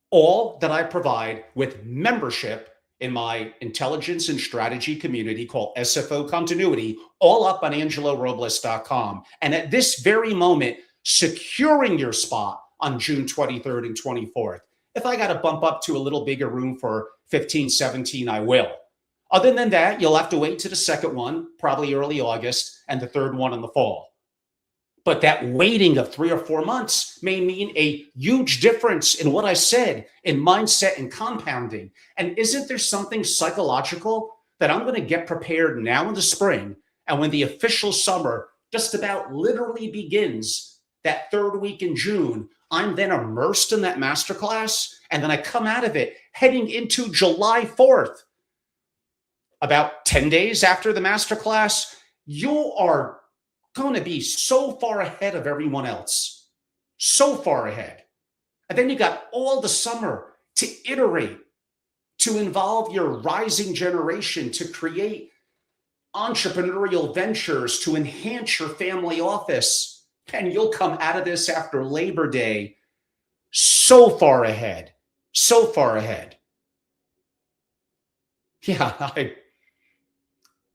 all that I provide with membership in my intelligence and strategy community called SFO Continuity, all up on angelorobles.com. And at this very moment, securing your spot on June 23rd and 24th. If I got to bump up to a little bigger room for 15, 17, I will. Other than that, you'll have to wait to the second one, probably early August, and the third one in the fall. But that waiting of 3 or 4 months may mean a huge difference in what I said in mindset and compounding. And isn't there something psychological that I'm going to get prepared now in the spring, and when the official summer just about literally begins that third week in June, I'm then immersed in that masterclass, and then I come out of it heading into July 4th. About 10 days after the masterclass, you are going to be so far ahead of everyone else, so far ahead. And then you got all the summer to iterate, to involve your rising generation, to create entrepreneurial ventures, to enhance your family office. And you'll come out of this after Labor Day so far ahead, so far ahead. Yeah,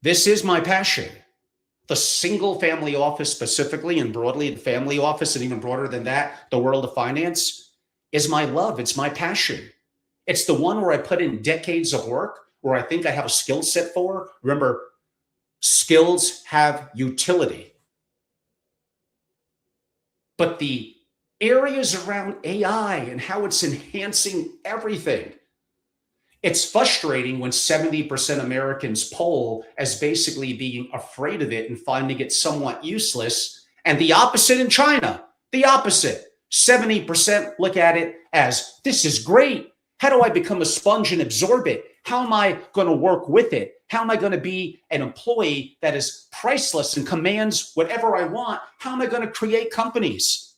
this is my passion. The single family office specifically, and broadly the family office, and even broader than that, the world of finance, is my love. It's my passion. It's the one where I put in decades of work, where I think I have a skill set for. Remember, skills have utility. But the areas around AI and how it's enhancing everything, it's frustrating when 70% Americans poll as basically being afraid of it and finding it somewhat useless. And the opposite in China, the opposite. 70% look at it as, this is great. How do I become a sponge and absorb it? How am I going to work with it? How am I going to be an employee that is priceless and commands whatever I want? How am I going to create companies?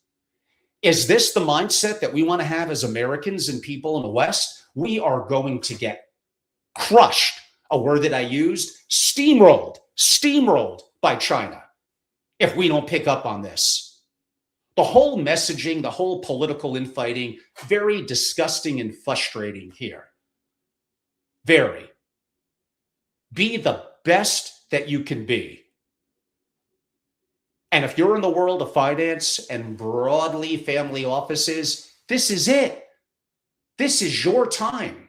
Is this the mindset that we want to have as Americans and people in the West? We are going to get crushed, a word that I used, steamrolled by China if we don't pick up on this. The whole messaging, the whole political infighting, very disgusting and frustrating here. Very. Be the best that you can be. And if you're in the world of finance and broadly family offices, this is it. This is your time.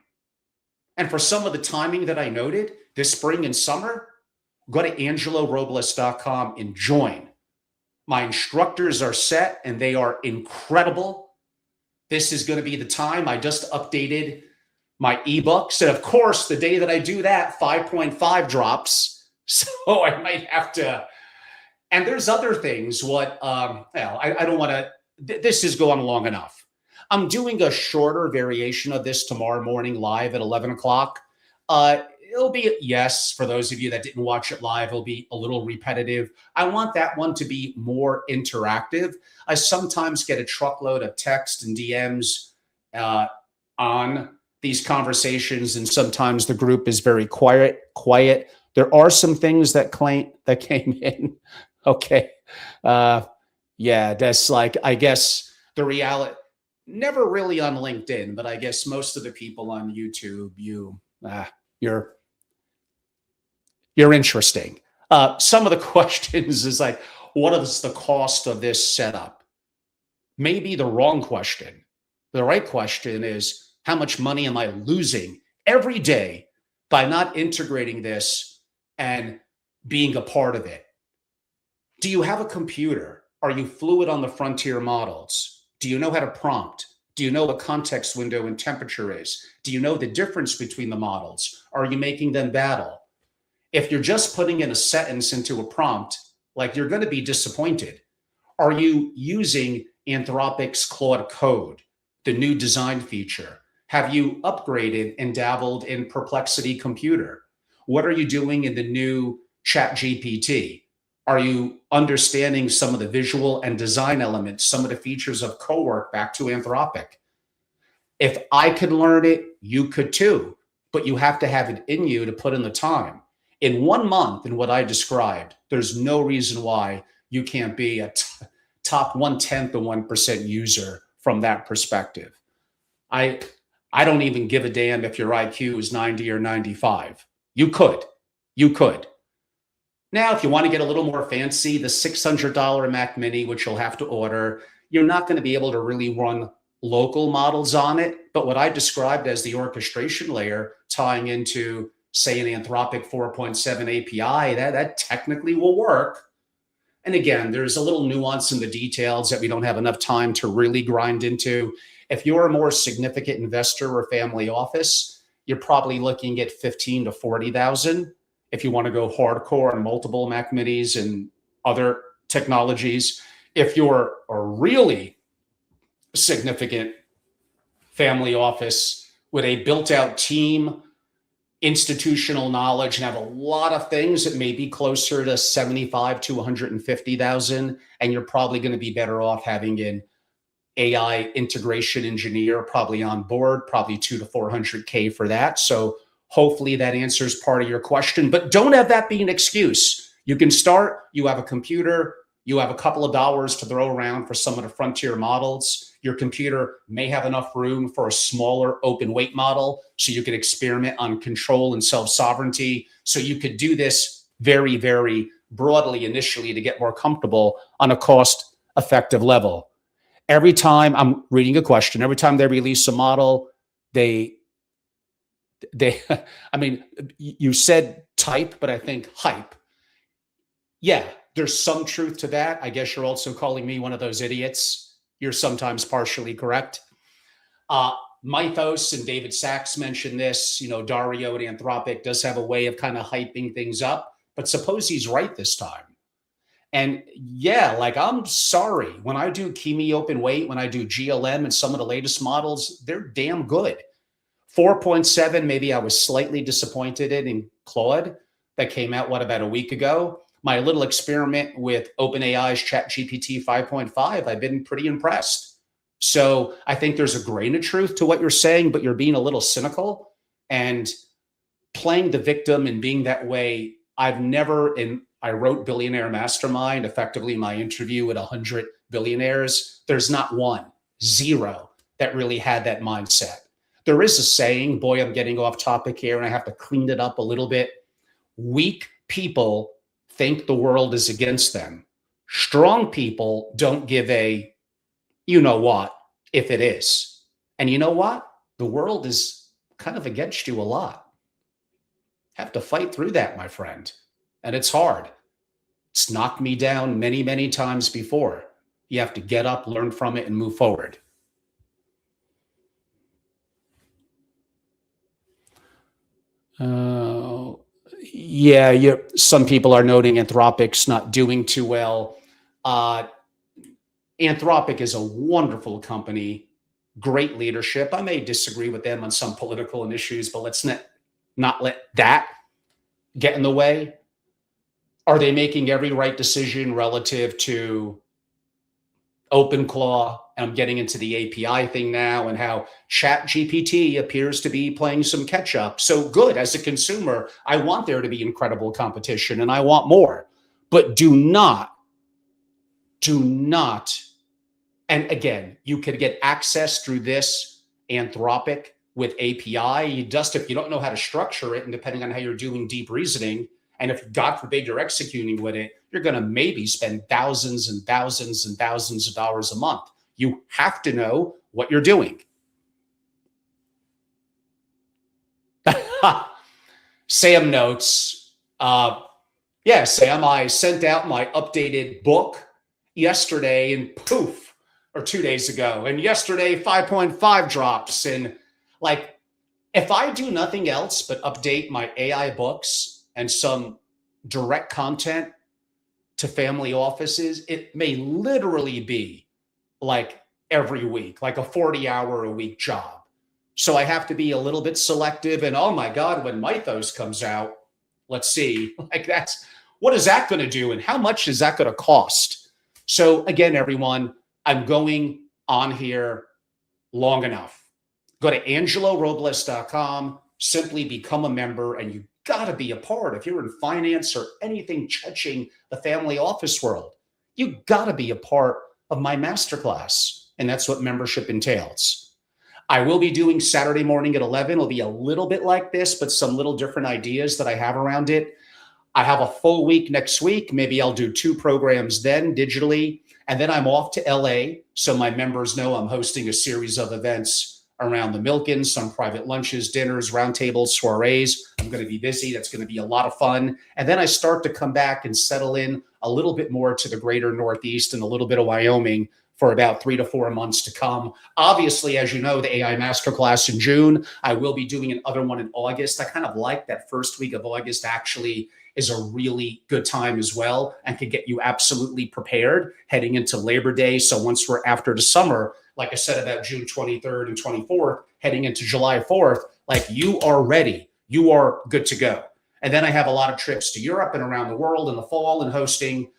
And for some of the timing that I noted, this spring and summer, go to angelorobles.com and join. My instructors are set and they are incredible. This is going to be the time. I just updated my ebooks. And of course, the day that I do that, 5.5 drops. So I might have to. And there's other things. I don't want to. This is going long enough. I'm doing a shorter variation of this tomorrow morning live at 11 o'clock. It'll be, yes, for those of you that didn't watch it live, it'll be a little repetitive. I want that one to be more interactive. I sometimes get a truckload of text and DMs on these conversations, and sometimes the group is very quiet. There are some things that came in. Okay. Yeah, that's like, I guess the reality, never really on LinkedIn, but I guess most of the people on YouTube, you're interesting. Some of the questions is like, what is the cost of this setup? Maybe the wrong question. The right question is, how much money am I losing every day by not integrating this and being a part of it? Do you have a computer? Are you fluid on the frontier models? Do you know how to prompt? Do you know what context window and temperature is? Do you know the difference between the models? Are you making them battle? If you're just putting in a sentence into a prompt, like, you're going to be disappointed. Are you using Anthropic's Claude Code, the new design feature? Have you upgraded and dabbled in Perplexity Computer? What are you doing in the new ChatGPT? Are you understanding some of the visual and design elements, some of the features of Cowork back to Anthropic? If I could learn it, you could too, but you have to have it in you to put in the time. In 1 month, in what I described, there's no reason why you can't be a top 1/10 of 1% user from that perspective. I I don't even give a damn if your IQ is 90 or 95. You could. You could. Now, if you want to get a little more fancy, the $600 Mac Mini, which you'll have to order, you're not going to be able to really run local models on it. But what I described as the orchestration layer tying into, say, an Anthropic 4.7 API, that technically will work. And again, there's a little nuance in the details that we don't have enough time to really grind into. If you're a more significant investor or family office, you're probably looking at 15 to 40,000. If you want to go hardcore on multiple Mac Minis and other technologies. If you're a really significant family office with a built-out team, institutional knowledge, and have a lot of things, that may be closer to 75 to 150,000, and you're probably going to be better off having an AI integration engineer probably on board, probably 2 to 400K for that. So hopefully that answers part of your question, but don't have that be an excuse. You can start, you have a computer, you have a couple of dollars to throw around for some of the frontier models. Your computer may have enough room for a smaller open weight model, so you can experiment on control and self-sovereignty. So you could do this very, very broadly initially to get more comfortable on a cost-effective level. Every time I'm reading a question, every time they release a model, they I mean, you said type, but I think hype. Yeah, there's some truth to that. I guess you're also calling me one of those idiots. You're sometimes partially correct. Mythos and David Sachs mentioned this. Dario at Anthropic does have a way of kind of hyping things up, but suppose he's right this time. And yeah, I'm sorry. When I do Kimi open weight, when I do GLM and some of the latest models, they're damn good. 4.7, maybe I was slightly disappointed in Claude that came out, about a week ago. My little experiment with OpenAI's ChatGPT 5.5, I've been pretty impressed. So I think there's a grain of truth to what you're saying, but you're being a little cynical and playing the victim and being that way. I wrote Billionaire Mastermind, effectively my interview with 100 billionaires. There's not one, zero, that really had that mindset. There is a saying, boy, I'm getting off topic here and I have to clean it up a little bit. Weak people think the world is against them. Strong people don't give a you know what if it is. And you know what? The world is kind of against you a lot. Have to fight through that, my friend. And it's hard. It's knocked me down many, many times before. You have to get up, learn from it, and move forward. Yeah, some people are noting Anthropic's not doing too well. Anthropic is a wonderful company, great leadership. I may disagree with them on some political issues, but let's not let that get in the way. Are they making every right decision relative to OpenClaw? And I'm getting into the API thing now and how ChatGPT appears to be playing some catch up. So good. As a consumer, I want there to be incredible competition and I want more. But do not. And again, you could get access through this Anthropic with API. If you don't know how to structure it, and depending on how you're doing deep reasoning, and if God forbid you're executing with it, you're going to maybe spend thousands and thousands and thousands of dollars a month. You have to know what you're doing. Sam notes, Sam, I sent out my updated book yesterday and poof, or 2 days ago. And yesterday, 5.5 drops. And like, if I do nothing else but update my AI books and some direct content to family offices, it may literally be like every week, like a 40-hour-a-week job. So I have to be a little bit selective. And oh my God, when Mythos comes out, let's see, like what is that going to do? And how much is that going to cost? So again, everyone, I'm going on here long enough. Go to angelorobles.com, simply become a member, and you got to be a part. If you're in finance or anything touching the family office world, you got to be a part of my masterclass. And that's what membership entails. I will be doing Saturday morning at 11. It'll be a little bit like this, but some little different ideas that I have around it. I have a full week next week. Maybe I'll do 2 programs then digitally. And then I'm off to LA. So my members know I'm hosting a series of events around the Milken, some private lunches, dinners, roundtables, soirees. I'm going to be busy. That's going to be a lot of fun. And then I start to come back and settle in a little bit more to the greater Northeast and a little bit of Wyoming for about 3 to 4 months to come. Obviously, as you know, the AI Masterclass in June. I will be doing another one in August. I kind of like that first week of August actually is a really good time as well and can get you absolutely prepared heading into Labor Day. So once we're after the summer, like I said, about June 23rd and 24th, heading into July 4th, like you are ready. You are good to go. And then I have a lot of trips to Europe and around the world in the fall and hosting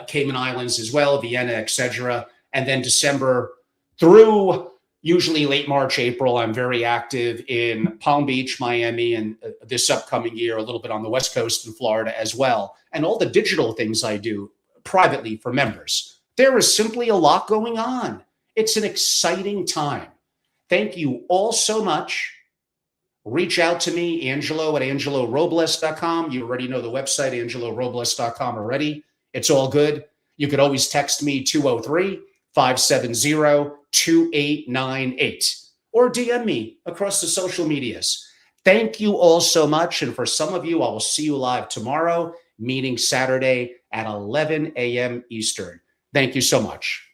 Cayman Islands as well, Vienna, etc. And then December through usually late March, April, I'm very active in Palm Beach, Miami, and this upcoming year, a little bit on the West Coast in Florida as well. And all the digital things I do privately for members. There is simply a lot going on. It's an exciting time. Thank you all so much. Reach out to me, Angelo at angelorobles.com. You already know the website, angelorobles.com already. It's all good. You could always text me 203-570-2898 or DM me across the social medias. Thank you all so much. And for some of you, I will see you live tomorrow, meeting Saturday at 11 a.m. Eastern. Thank you so much.